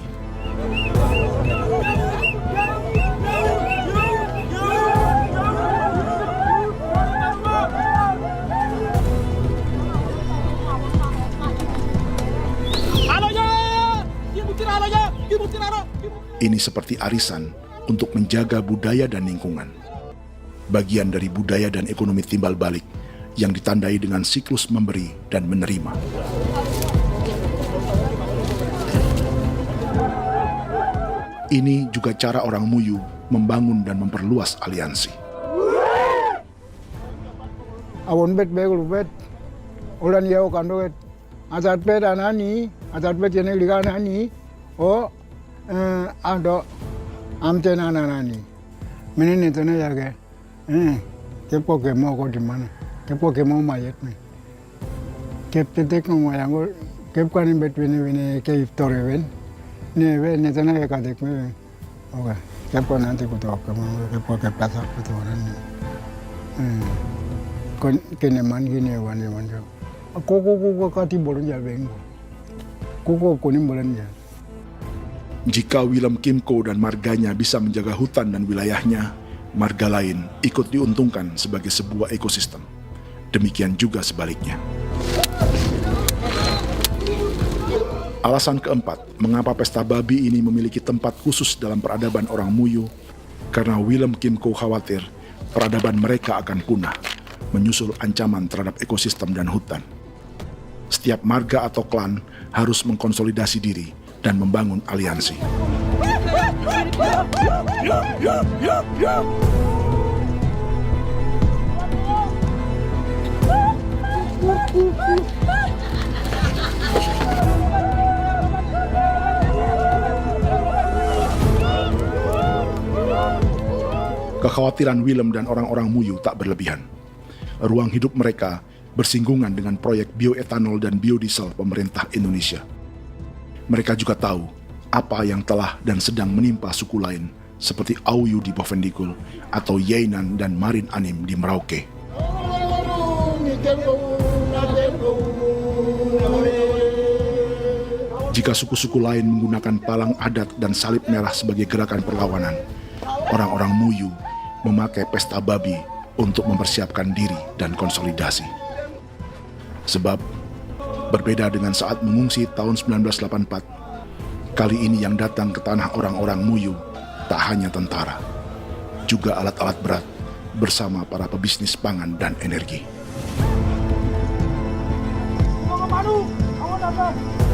[SPEAKER 2] Ini seperti arisan untuk menjaga budaya dan lingkungan. Bagian dari budaya dan ekonomi timbal balik yang ditandai dengan siklus memberi dan menerima. Ini juga cara orang Muyu membangun dan memperluas aliansi.
[SPEAKER 18] Awon bet begul bet, ulan yau kandoet, asat bet anani, asat bet yang liga anani, oh, ado amten anani, menini tu na jaga, kepo kemo kau di mana? Kepo kemo mayat ni. Kep tetek no mayango, kep kan in between ni ke iftore ven. Ni ven ni tanah ya kadek me. Oke, kepo nanti kutu kemo kepo ke pasar kutu orang ni. Kon kene man gini wani wanjo. Koko kati bolon ya beng. Koko kuning bolon ya.
[SPEAKER 2] Jika Willem Kimco dan marganya bisa menjaga hutan dan wilayahnya, marga lain ikut diuntungkan sebagai sebuah ekosistem. Demikian juga sebaliknya. Alasan keempat, mengapa pesta babi ini memiliki tempat khusus dalam peradaban orang Muyu, karena Willem Kimco khawatir peradaban mereka akan punah, menyusul ancaman terhadap ekosistem dan hutan. Setiap marga atau klan harus mengkonsolidasi diri dan membangun aliansi. Kekhawatiran Willem dan orang-orang Muyu tak berlebihan. Ruang hidup mereka bersinggungan dengan proyek bioetanol dan biodiesel pemerintah Indonesia. Mereka juga tahu apa yang telah dan sedang menimpa suku lain seperti Auyu di Bovendigul atau Yainan dan Marin Anim di Merauke. Jika suku-suku lain menggunakan palang adat dan salib merah sebagai gerakan perlawanan, orang-orang Muyu memakai pesta babi untuk mempersiapkan diri dan konsolidasi. Sebab, berbeda dengan saat mengungsi tahun 1984, kali ini yang datang ke tanah orang-orang Muyu tak hanya tentara, juga alat-alat berat bersama para pebisnis pangan dan energi.
[SPEAKER 1] Awan